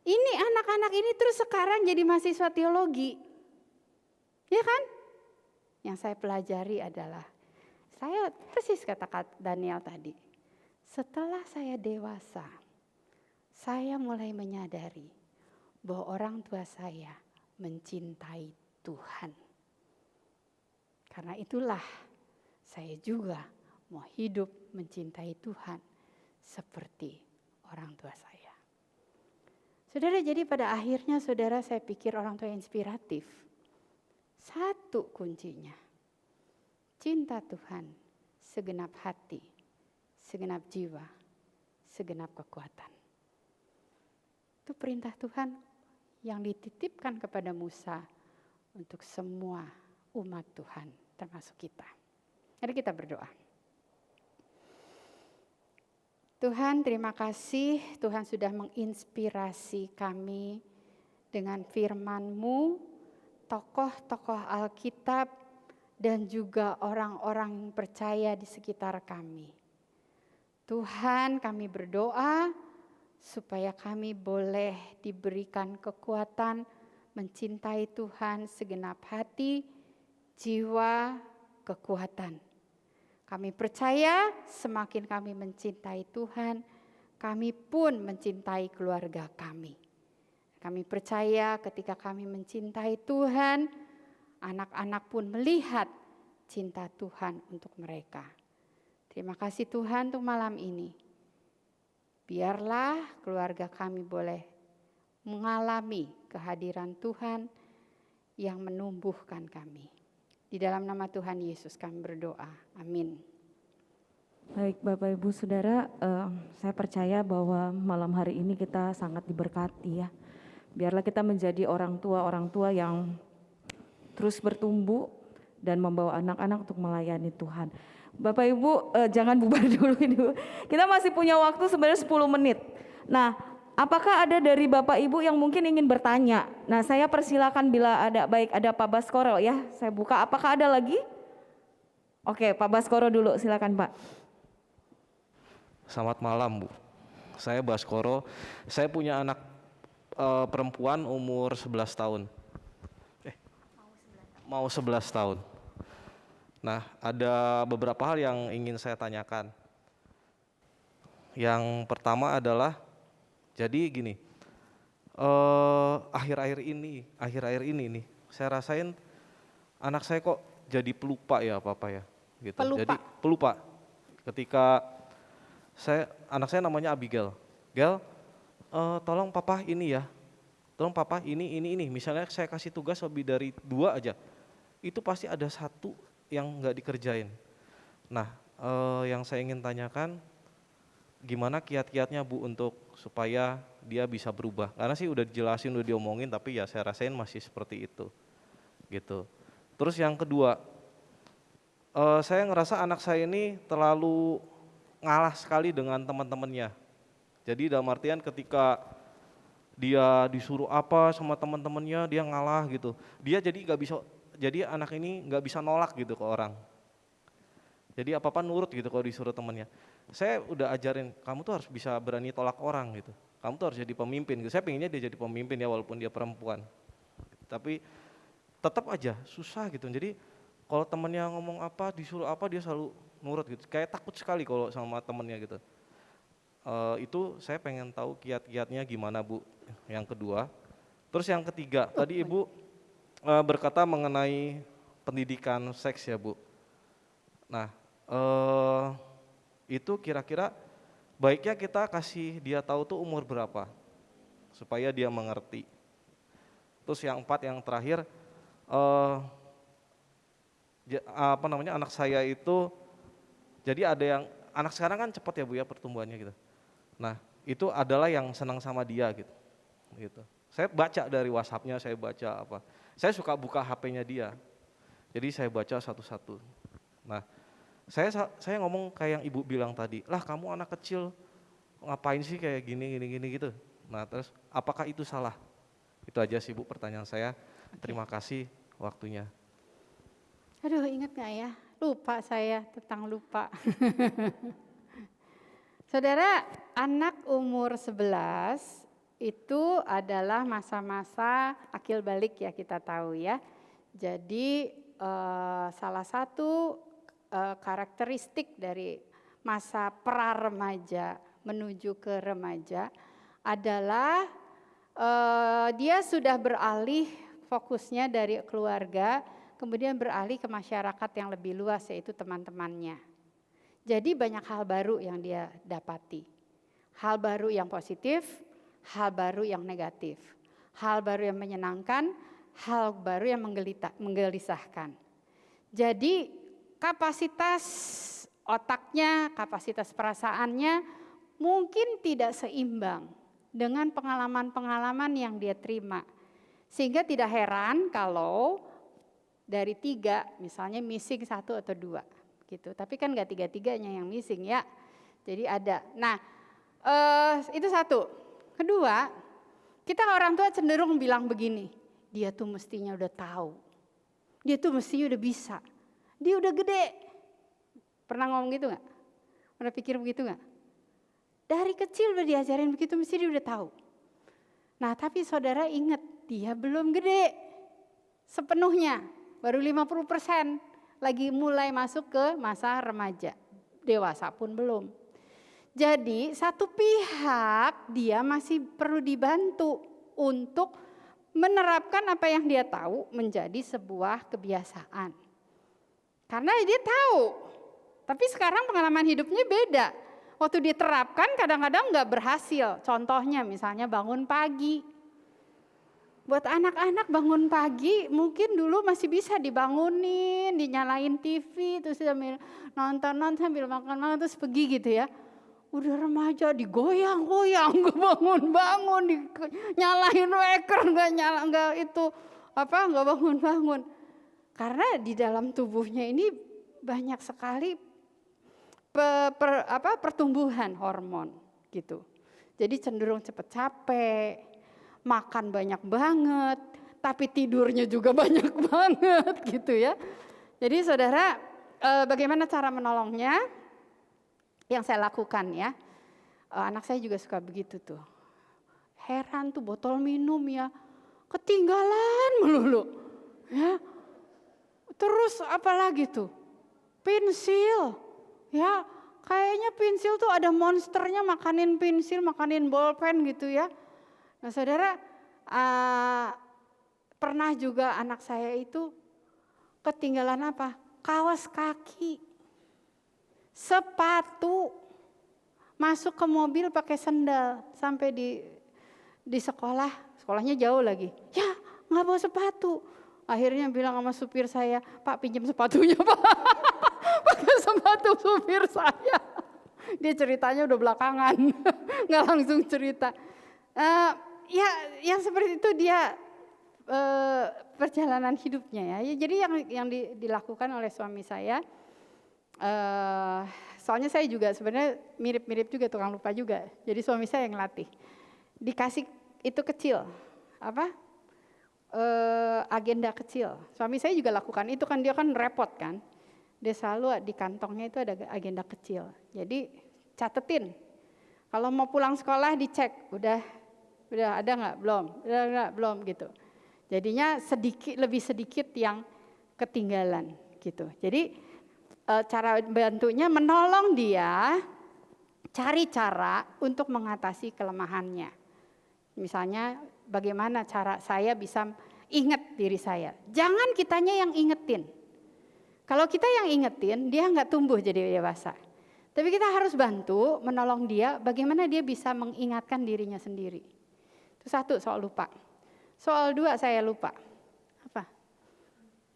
ini anak-anak ini terus sekarang jadi mahasiswa teologi? Ya kan? Yang saya pelajari adalah, saya persis kata Daniel tadi, setelah saya dewasa, saya mulai menyadari bahwa orang tua saya mencintai Tuhan. Karena itulah saya juga mau hidup mencintai Tuhan seperti orang tua saya. Saudara, jadi pada akhirnya saudara saya pikir orang tua inspiratif. Satu kuncinya, cinta Tuhan segenap hati, segenap jiwa, segenap kekuatan. Itu perintah Tuhan yang dititipkan kepada Musa untuk semua umat Tuhan, termasuk kita. Mari kita berdoa. Tuhan, terima kasih Tuhan sudah menginspirasi kami dengan firman-Mu, tokoh-tokoh Alkitab, dan juga orang-orang yang percaya di sekitar kami. Tuhan, kami berdoa supaya kami boleh diberikan kekuatan mencintai Tuhan segenap hati, jiwa, kekuatan. Kami percaya semakin kami mencintai Tuhan, kami pun mencintai keluarga kami. Kami percaya ketika kami mencintai Tuhan, anak-anak pun melihat cinta Tuhan untuk mereka. Terima kasih Tuhan untuk malam ini. Biarlah keluarga kami boleh mengalami kehadiran Tuhan yang menumbuhkan kami. Di dalam nama Tuhan Yesus kami berdoa. Amin. Baik Bapak Ibu Saudara, saya percaya bahwa malam hari ini kita sangat diberkati ya. Biarlah kita menjadi orang tua yang terus bertumbuh dan membawa anak-anak untuk melayani Tuhan. Bapak Ibu jangan bubar dulu ini. Kita masih punya waktu sebenarnya 10 menit. Nah, apakah ada dari Bapak Ibu yang mungkin ingin bertanya? Nah, saya persilakan bila ada, baik ada Pak Baskoro ya. Saya buka, apakah ada lagi? Oke, Pak Baskoro dulu, silakan Pak. Selamat malam Bu, saya Baskoro. Saya punya anak perempuan umur 11 tahun. Mau 11 tahun. Nah, ada beberapa hal yang ingin saya tanyakan. Yang pertama adalah, jadi gini, akhir-akhir ini nih, saya rasain anak saya kok jadi pelupa ya apa-apa ya, gitu. Pelupa? Jadi pelupa. Ketika anak saya namanya Abigail, Gel, tolong papa ini ya, tolong papa ini. Misalnya saya kasih tugas lebih dari 2 aja, itu pasti ada 1 yang nggak dikerjain. Nah, yang saya ingin tanyakan, gimana kiat-kiatnya Bu untuk supaya dia bisa berubah? Karena sih udah dijelasin, udah diomongin, tapi ya saya rasain masih seperti itu, gitu. Terus yang kedua, saya ngerasa anak saya ini terlalu ngalah sekali dengan teman-temannya. Jadi dalam artian ketika dia disuruh apa sama teman-temannya, dia ngalah gitu. Dia jadi anak ini nggak bisa nolak gitu ke orang. Jadi apa-apa nurut gitu kalau disuruh temannya. Saya udah ajarin, kamu tuh harus bisa berani tolak orang gitu. Kamu tuh harus jadi pemimpin gitu. Saya pengennya dia jadi pemimpin ya walaupun dia perempuan. Tapi tetap aja susah gitu. Jadi kalau temannya ngomong apa, disuruh apa, dia selalu nurut gitu. Kayak takut sekali kalau sama temannya gitu. Itu saya pengen tahu kiat-kiatnya gimana Bu. Yang kedua. Terus yang ketiga, tadi Ibu berkata mengenai pendidikan seks ya Bu. Nah, itu kira-kira baiknya kita kasih dia tahu tuh umur berapa supaya dia mengerti. Terus yang 4 yang terakhir, anak saya itu, jadi ada yang anak sekarang kan cepat ya Bu ya pertumbuhannya gitu. Nah itu adalah yang senang sama dia gitu. Saya baca dari WhatsApp-nya, saya baca apa. Saya suka buka HP-nya dia, jadi saya baca satu-satu. Nah saya ngomong kayak yang Ibu bilang tadi, lah kamu anak kecil ngapain sih kayak gini gitu. Nah terus apakah itu salah? Itu aja sih Bu pertanyaan saya. Terima kasih waktunya. Aduh, ingat gak ya? Lupa saya tentang lupa. Saudara, anak umur 11 itu adalah masa-masa akil balik ya, kita tahu ya. Jadi salah satu karakteristik dari masa pra-remaja menuju ke remaja adalah dia sudah beralih fokusnya dari keluarga, kemudian beralih ke masyarakat yang lebih luas, yaitu teman-temannya. Jadi banyak hal baru yang dia dapati. Hal baru yang positif, hal baru yang negatif. Hal baru yang menyenangkan, hal baru yang menggelisahkan. Jadi kapasitas otaknya, kapasitas perasaannya mungkin tidak seimbang dengan pengalaman-pengalaman yang dia terima. Sehingga tidak heran kalau dari 3 misalnya missing 1 atau 2 gitu. Tapi kan gak 3-3-nya yang missing ya. Jadi ada. Nah itu 1. Kedua, kita orang tua cenderung bilang begini, dia tuh mestinya udah tahu. Dia tuh mestinya udah bisa. Dia udah gede. Pernah ngomong gitu gak? Pernah pikir begitu gak? Dari kecil udah diajarin begitu, mesti dia udah tahu. Nah tapi saudara ingat, dia belum gede sepenuhnya. Baru 50%. Lagi mulai masuk ke masa remaja. Dewasa pun belum. Jadi satu pihak dia masih perlu dibantu untuk menerapkan apa yang dia tahu menjadi sebuah kebiasaan. Karena dia tahu, tapi sekarang pengalaman hidupnya beda. Waktu diterapkan kadang-kadang nggak berhasil. Contohnya misalnya bangun pagi. Buat anak-anak bangun pagi mungkin dulu masih bisa dibangunin, dinyalain TV, terus sambil nonton sambil makan terus pergi gitu ya. Udah remaja digoyang-goyang, nggak bangun-bangun, nyalain waker nggak bangun-bangun. Karena di dalam tubuhnya ini banyak sekali pertumbuhan hormon gitu. Jadi cenderung cepat capek, makan banyak banget, tapi tidurnya juga banyak banget gitu ya. Jadi saudara, bagaimana cara menolongnya? Yang saya lakukan ya, anak saya juga suka begitu tuh. Heran tuh botol minum ya, ketinggalan melulu. Ya. Terus apalagi tuh? Pensil. Ya, kayaknya pensil tuh ada monsternya makanin pensil, makanin bolpen gitu ya. Nah, Saudara, pernah juga anak saya itu ketinggalan apa? Kaos kaki, sepatu, masuk ke mobil pakai sendal sampai di sekolahnya jauh lagi. Ya, nggak bawa sepatu. Akhirnya bilang sama supir saya, Pak pinjam sepatunya Pak. Pakai sepatu supir saya. Dia ceritanya udah belakangan, nggak langsung cerita. Ya, yang seperti itu dia perjalanan hidupnya ya. Jadi yang dilakukan oleh suami saya, soalnya saya juga sebenarnya mirip-mirip juga tukang lupa juga. Jadi suami saya yang latih. Dikasih itu kecil, agenda kecil. Suami saya juga lakukan itu kan, dia kan repot kan. Dia selalu di kantongnya itu ada agenda kecil. Jadi catetin. Kalau mau pulang sekolah dicek, udah ada nggak? Belum. Udah nggak? Belum gitu. Jadinya lebih sedikit yang ketinggalan gitu. Jadi cara bantunya menolong dia cari cara untuk mengatasi kelemahannya. Misalnya bagaimana cara saya bisa ingat diri saya. Jangan kitanya yang ingetin. Kalau kita yang ingetin, dia nggak tumbuh jadi dewasa. Tapi kita harus bantu menolong dia bagaimana dia bisa mengingatkan dirinya sendiri. Itu satu, soal lupa. Soal dua saya lupa. Apa?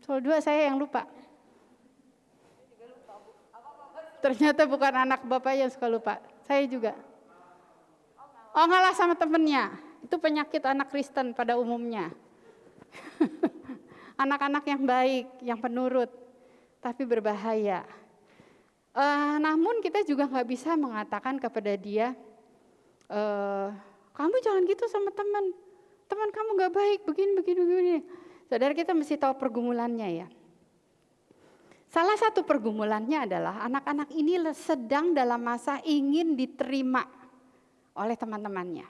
Soal dua saya yang lupa. Ternyata bukan anak Bapak yang suka lupa. Saya juga. Oh, ngalah sama temennya. Itu penyakit anak Kristen pada umumnya. Anak-anak yang baik, yang penurut, tapi berbahaya. Namun kita juga nggak bisa mengatakan kepada dia, kamu jangan gitu sama teman kamu nggak baik, begini. Saudara, kita mesti tahu pergumulannya ya. Salah satu pergumulannya adalah anak-anak ini sedang dalam masa ingin diterima oleh teman-temannya.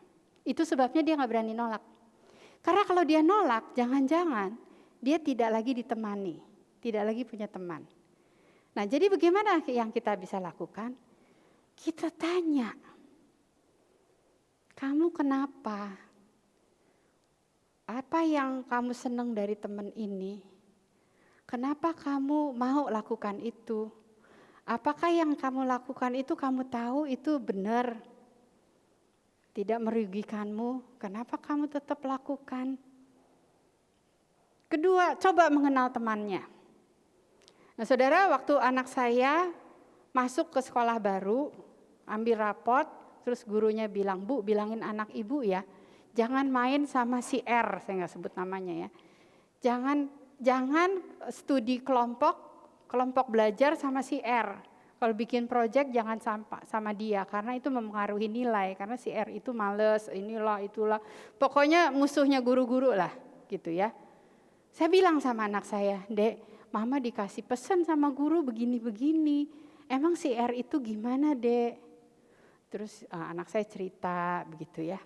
Itu sebabnya dia nggak berani nolak. Karena kalau dia nolak, jangan-jangan dia tidak lagi ditemani, tidak lagi punya teman. Nah, jadi bagaimana yang kita bisa lakukan? Kita tanya, kamu kenapa? Apa yang kamu senang dari teman ini? Kenapa kamu mau lakukan itu? Apakah yang kamu lakukan itu kamu tahu itu benar? Tidak merugikanmu, kenapa kamu tetap lakukan? Kedua, coba mengenal temannya. Nah, Saudara, waktu anak saya masuk ke sekolah baru, ambil rapot, terus gurunya bilang, Bu, bilangin anak ibu ya, jangan main sama si R, saya nggak sebut namanya ya. Jangan studi kelompok belajar sama si R. Kalau bikin proyek jangan sama dia, karena itu mempengaruhi nilai, karena si R itu males, inilah, itulah. Pokoknya musuhnya guru-guru lah, gitu ya. Saya bilang sama anak saya, Dek, Mama dikasih pesan sama guru begini-begini. Emang si R itu gimana, Dek? Terus anak saya cerita begitu ya,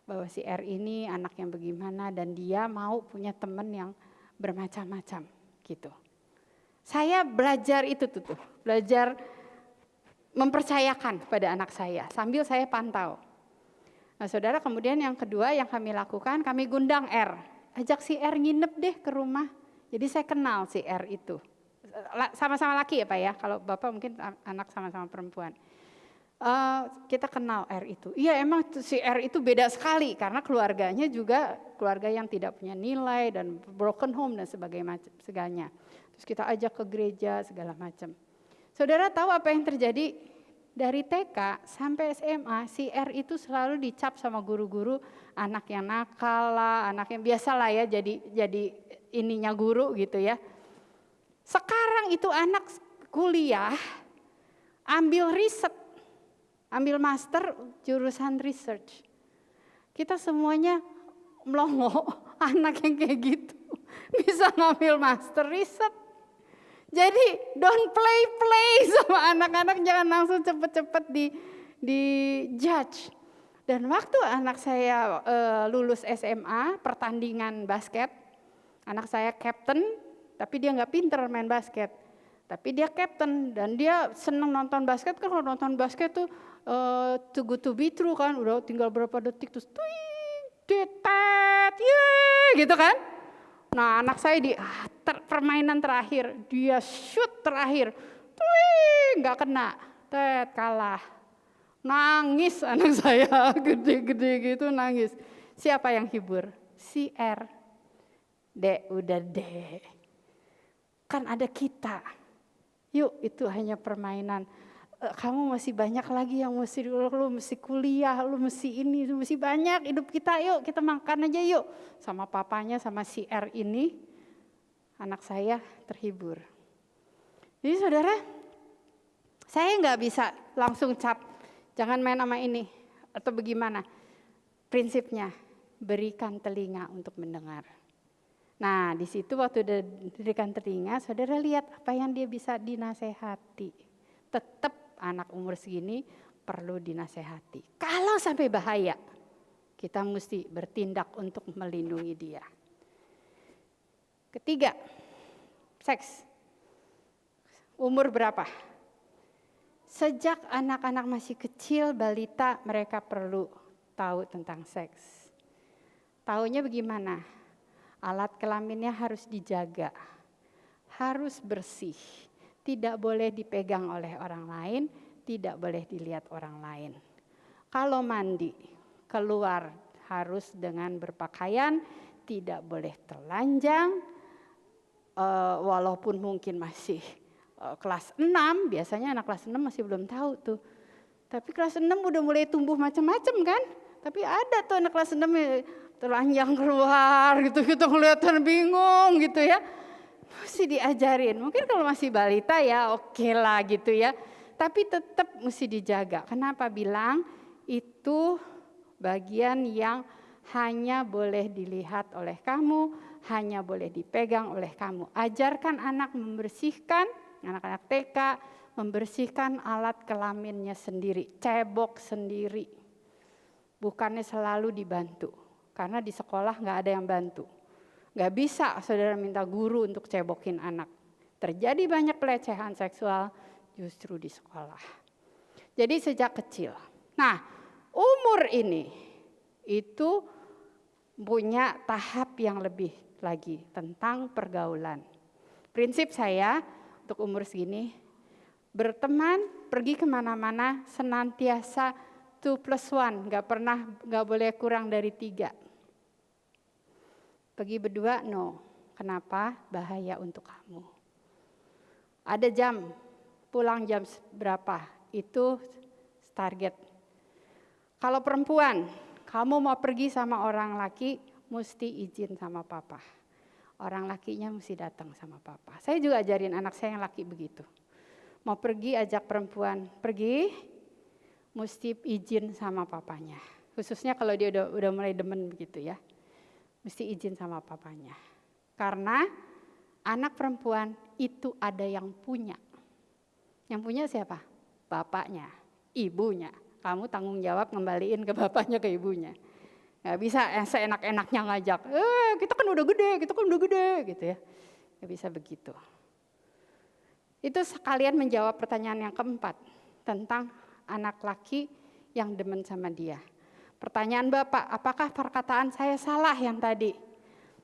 bahwa si R ini anak yang bagaimana dan dia mau punya teman yang bermacam-macam, gitu. Saya belajar itu tuh, belajar mempercayakan pada anak saya sambil saya pantau. Nah, Saudara, kemudian yang kedua yang kami lakukan, kami gundang R. Ajak si R nginep deh ke rumah. Jadi saya kenal si R itu. Sama-sama laki ya Pak ya, kalau Bapak mungkin anak sama-sama perempuan. Kita kenal R itu. Iya, emang si R itu beda sekali karena keluarganya juga keluarga yang tidak punya nilai dan broken home dan sebagainya. Terus kita ajak ke gereja segala macam. Saudara tahu apa yang terjadi? Dari TK sampai SMA, si R itu selalu dicap sama guru-guru anak yang nakal lah, anak yang biasa lah ya, jadi ininya guru gitu ya. Sekarang itu anak kuliah, ambil riset, ambil master jurusan research. Kita semuanya melongo, anak yang kayak gitu bisa ngambil master riset. Jadi don't play sama anak-anak, jangan langsung cepet-cepet di judge. Dan waktu anak saya lulus SMA, pertandingan basket, anak saya captain, tapi dia nggak pinter main basket. Tapi dia captain dan dia seneng nonton basket, kan kalau nonton basket tuh too good to be true kan, udah tinggal berapa detik terus twing, detet, yeay gitu kan. Nah anak saya di permainan terakhir, dia shoot terakhir, twing nggak kena, kalah. Nangis anak saya, gede-gede gitu nangis. Siapa yang hibur? Si R. Dek, udah dek. Kan ada kita. Yuk, itu hanya permainan. Kamu masih banyak lagi yang mesti, lu mesti kuliah, lu mesti ini, lu mesti banyak hidup kita. Yuk, kita makan aja yuk. Sama papanya, sama si R ini, anak saya terhibur. Jadi saudara, saya nggak bisa langsung cap. Jangan main sama ini atau bagaimana. Prinsipnya berikan telinga untuk mendengar. Nah di situ waktu berikan telinga, saudara lihat apa yang dia bisa dinasehati. Tetap anak umur segini perlu dinasehati. Kalau sampai bahaya, kita mesti bertindak untuk melindungi dia. Ketiga, seks. Umur berapa? Sejak anak-anak masih kecil, balita, mereka perlu tahu tentang seks. Taunya bagaimana? Alat kelaminnya harus dijaga, harus bersih, tidak boleh dipegang oleh orang lain, tidak boleh dilihat orang lain. Kalau mandi, keluar harus dengan berpakaian, tidak boleh telanjang, walaupun mungkin masih kelas 6, biasanya anak kelas 6 masih belum tahu tuh. Tapi kelas 6 udah mulai tumbuh macam-macam kan. Tapi ada tuh anak kelas 6 telanjang keluar gitu, kita kelihatan bingung gitu ya. Mesti diajarin, mungkin kalau masih balita ya oke lah gitu ya. Tapi tetap mesti dijaga. Kenapa bilang itu bagian yang hanya boleh dilihat oleh kamu, hanya boleh dipegang oleh kamu. Ajarkan anak membersihkan, anak-anak TK membersihkan alat kelaminnya sendiri, cebok sendiri. Bukannya selalu dibantu, karena di sekolah nggak ada yang bantu. Nggak bisa saudara minta guru untuk cebokin anak. Terjadi banyak pelecehan seksual justru di sekolah. Jadi sejak kecil. Nah umur ini itu punya tahap yang lebih lagi tentang pergaulan. Prinsip saya untuk umur segini, berteman, pergi kemana-mana senantiasa 2+1, nggak boleh kurang dari 3. Pergi berdua, no. Kenapa? Bahaya untuk kamu. Ada jam, pulang jam berapa, itu target. Kalau perempuan, kamu mau pergi sama orang laki, mesti izin sama papa. Orang lakinya mesti datang sama papa. Saya juga ajarin anak saya yang laki begitu. Mau pergi ajak perempuan, pergi mesti izin sama papanya. Khususnya kalau dia udah mulai demen begitu ya. Mesti izin sama papanya. Karena anak perempuan itu ada yang punya. Yang punya siapa? Bapaknya, ibunya. Kamu tanggung jawab ngembaliin ke bapaknya, ke ibunya. Gak bisa seenak-enaknya ngajak, kita kan udah gede gitu ya. Gak bisa begitu. Itu sekalian menjawab pertanyaan yang keempat tentang anak laki yang demen sama dia. Pertanyaan Bapak, apakah perkataan saya salah yang tadi?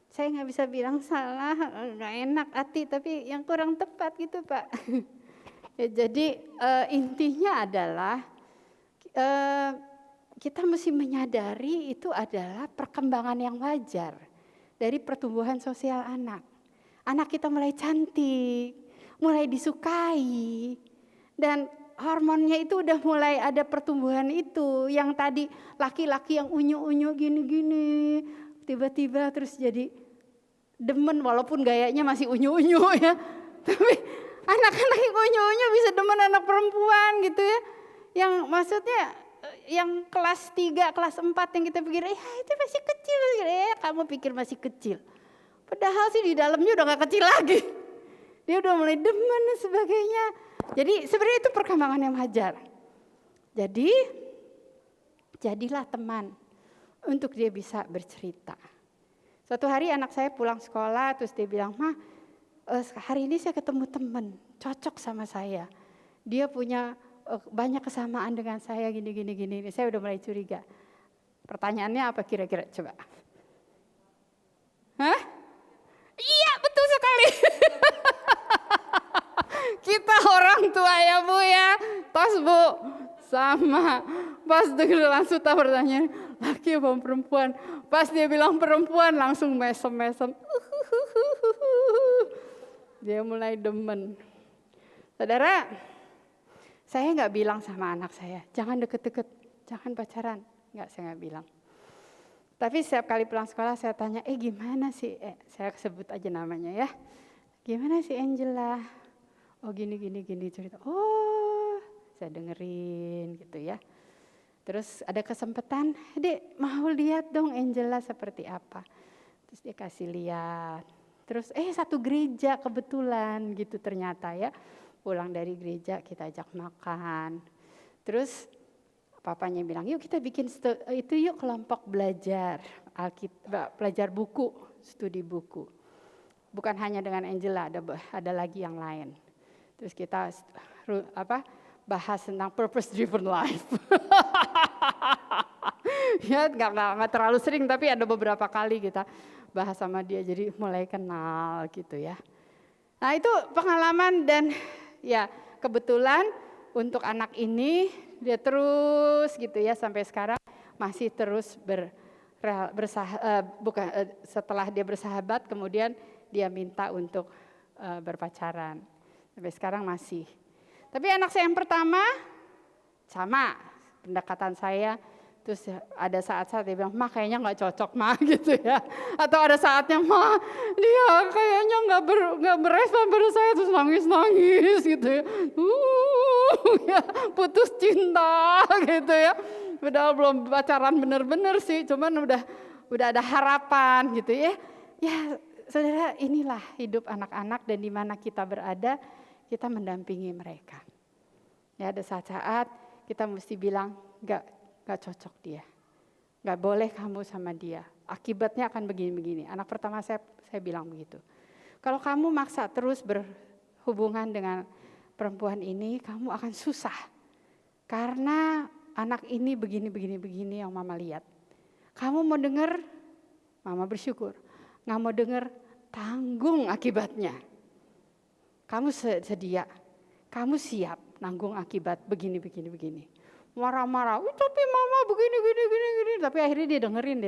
Saya gak bisa bilang salah, gak enak hati, tapi yang kurang tepat gitu Pak. Ya, jadi intinya adalah kita mesti menyadari itu adalah perkembangan yang wajar dari pertumbuhan sosial anak. Anak kita mulai cantik, mulai disukai, dan hormonnya itu udah mulai ada pertumbuhan itu. Yang tadi laki-laki yang unyu-unyu gini-gini, tiba-tiba terus jadi demen walaupun gayanya masih unyu-unyu ya. Tapi anak-anak yang unyu-unyu bisa demen anak perempuan gitu ya. Yang maksudnya yang kelas 3, kelas 4 yang kita pikir, itu masih kecil. Kamu pikir masih kecil. Padahal sih di dalamnya udah gak kecil lagi. Dia udah mulai demen dan sebagainya. Jadi sebenarnya itu perkembangan yang wajar. Jadi Jadilah teman untuk dia bisa bercerita. Suatu hari anak saya pulang sekolah, terus dia bilang, "Ma, hari ini saya ketemu teman, cocok sama saya. Dia punya banyak kesamaan dengan saya, gini. Saya udah mulai curiga. Pertanyaannya apa kira-kira? Coba. Hah? Iya, betul sekali. Kita orang tua ya Bu ya. Tos Bu. Sama. Pas denger langsung tahu pertanyaan, laki apa perempuan? Pas dia bilang perempuan langsung mesem-mesem. Dia mulai demen. Saudara, saya nggak bilang sama anak saya, jangan deket-deket, jangan pacaran. Nggak, saya nggak bilang. Tapi setiap kali pulang sekolah saya tanya, gimana sih? Saya sebut aja namanya ya. Gimana sih Angela? Oh gini cerita. Oh, saya dengerin gitu ya. Terus ada kesempatan, Dek mau lihat dong Angela seperti apa. Terus dia kasih lihat. Terus satu gereja kebetulan gitu ternyata ya. Pulang dari gereja kita ajak makan. Terus papanya bilang, yuk kita bikin yuk kelompok belajar belajar buku, studi buku. Bukan hanya dengan Angela, ada lagi yang lain. Terus kita bahas tentang purpose driven life. Ya nggak terlalu sering, tapi ada beberapa kali kita bahas sama dia, jadi mulai kenal gitu ya. Nah itu pengalaman dan ya kebetulan untuk anak ini dia terus gitu ya sampai sekarang masih terus setelah dia bersahabat kemudian dia minta untuk berpacaran. Sampai sekarang masih. Tapi anak saya yang pertama sama pendekatan saya. Terus ada saat-saat dia bilang, "Ma kayaknya nggak cocok Ma," gitu ya. Atau ada saatnya, "Ma dia kayaknya nggak berespon pada saya," terus nangis gitu ya. Ya putus cinta gitu ya. Padahal belum pacaran bener-bener sih, cuman udah ada harapan gitu ya. Ya saudara, inilah hidup anak-anak dan di mana kita berada, kita mendampingi mereka. Ya ada saat-saat kita mesti bilang, nggak cocok dia. Nggak boleh kamu sama dia. Akibatnya akan begini-begini. Anak pertama saya bilang begitu. Kalau kamu maksa terus berhubungan dengan perempuan ini, kamu akan susah. Karena anak ini begini yang mama lihat. Kamu mau dengar, mama bersyukur. Nggak mau dengar, tanggung akibatnya. Kamu sedia, kamu siap nanggung akibat begini. Marah-marah, tapi mama begini. Tapi akhirnya dia dengerin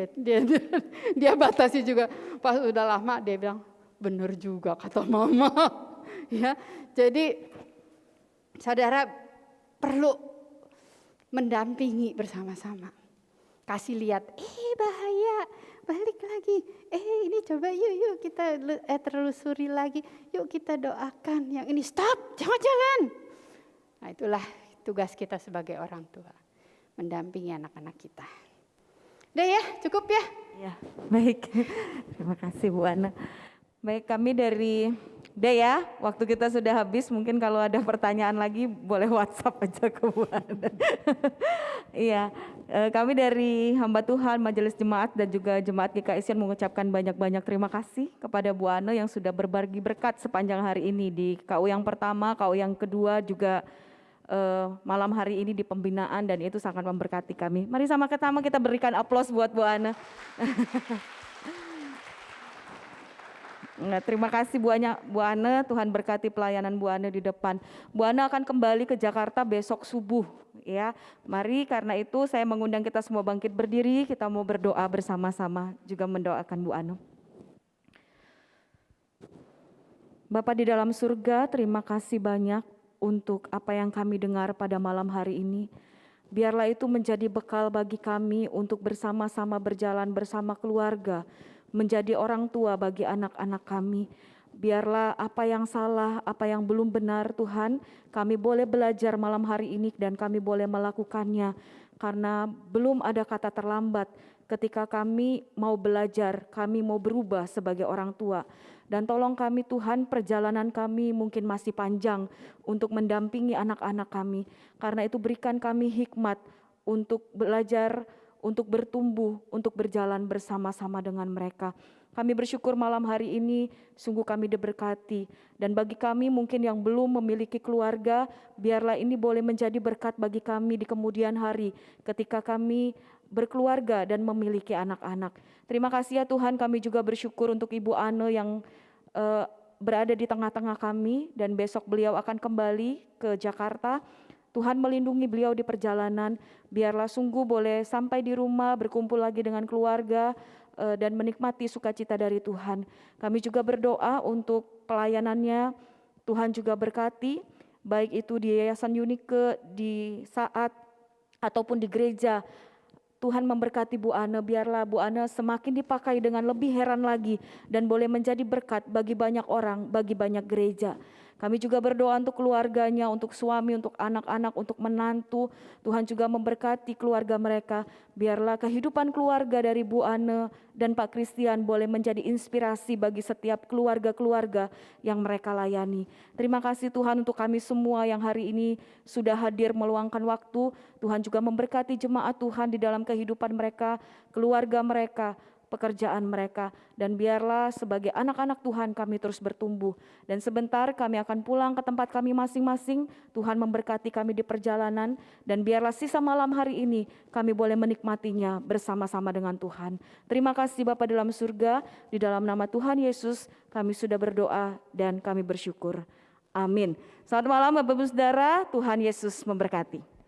dia batasi juga. Pas udah lama dia bilang, bener juga kata mama. Ya, jadi saudara perlu mendampingi bersama-sama. Kasih lihat, bahaya, balik lagi. Ini coba yuk kita telusuri lagi. Yuk kita doakan yang ini, stop, jangan jalan. Nah itulah tugas kita sebagai orang tua, mendampingi anak-anak kita. Udah ya, cukup ya? Ya, baik. Terima kasih Bu Ana. Baik, kami udah ya, waktu kita sudah habis, mungkin kalau ada pertanyaan lagi boleh WhatsApp aja ke Bu Ana. Iya, kami dari hamba Tuhan, Majelis Jemaat dan juga Jemaat GKI mengucapkan banyak-banyak terima kasih kepada Bu Ana yang sudah berbagi berkat sepanjang hari ini di KU yang pertama, KU yang kedua juga malam hari ini di pembinaan dan itu sangat memberkati kami. Mari sama-sama kita berikan aplaus buat Bu Ana. Nah, terima kasih Bu Ana, Tuhan berkati pelayanan Bu Ana di depan. Bu Ana akan kembali ke Jakarta besok subuh ya. Mari karena itu saya mengundang kita semua bangkit berdiri, kita mau berdoa bersama-sama juga mendoakan Bu Ana. Bapa di dalam surga, terima kasih banyak untuk apa yang kami dengar pada malam hari ini. Biarlah itu menjadi bekal bagi kami untuk bersama-sama berjalan bersama keluarga, menjadi orang tua bagi anak-anak kami. Biarlah apa yang salah, apa yang belum benar Tuhan, kami boleh belajar malam hari ini dan kami boleh melakukannya. Karena belum ada kata terlambat ketika kami mau belajar, kami mau berubah sebagai orang tua. Dan tolong kami Tuhan, perjalanan kami mungkin masih panjang untuk mendampingi anak-anak kami. Karena itu berikan kami hikmat untuk belajar, untuk bertumbuh, untuk berjalan bersama-sama dengan mereka. Kami bersyukur malam hari ini sungguh kami diberkati. Dan bagi kami mungkin yang belum memiliki keluarga, biarlah ini boleh menjadi berkat bagi kami di kemudian hari ketika kami berkeluarga dan memiliki anak-anak. Terima kasih ya Tuhan, kami juga bersyukur untuk Ibu Ane yang berada di tengah-tengah kami dan besok beliau akan kembali ke Jakarta. Tuhan melindungi beliau di perjalanan, biarlah sungguh boleh sampai di rumah berkumpul lagi dengan keluarga dan menikmati sukacita dari Tuhan. Kami juga berdoa untuk pelayanannya, Tuhan juga berkati, baik itu di Yayasan Unike, di saat ataupun di gereja. Tuhan memberkati Bu Ane, biarlah Bu Ane semakin dipakai dengan lebih heran lagi dan boleh menjadi berkat bagi banyak orang, bagi banyak gereja. Kami juga berdoa untuk keluarganya, untuk suami, untuk anak-anak, untuk menantu. Tuhan juga memberkati keluarga mereka. Biarlah kehidupan keluarga dari Bu Ane dan Pak Christian boleh menjadi inspirasi bagi setiap keluarga-keluarga yang mereka layani. Terima kasih Tuhan untuk kami semua yang hari ini sudah hadir meluangkan waktu. Tuhan juga memberkati jemaat Tuhan di dalam kehidupan mereka, keluarga mereka, pekerjaan mereka, dan biarlah sebagai anak-anak Tuhan kami terus bertumbuh. Dan sebentar kami akan pulang ke tempat kami masing-masing. Tuhan memberkati kami di perjalanan, dan biarlah sisa malam hari ini kami boleh menikmatinya bersama-sama dengan Tuhan. Terima kasih Bapa dalam surga, di dalam nama Tuhan Yesus kami sudah berdoa dan kami bersyukur. Amin. Selamat malam Bapak Ibu Saudara, Tuhan Yesus memberkati.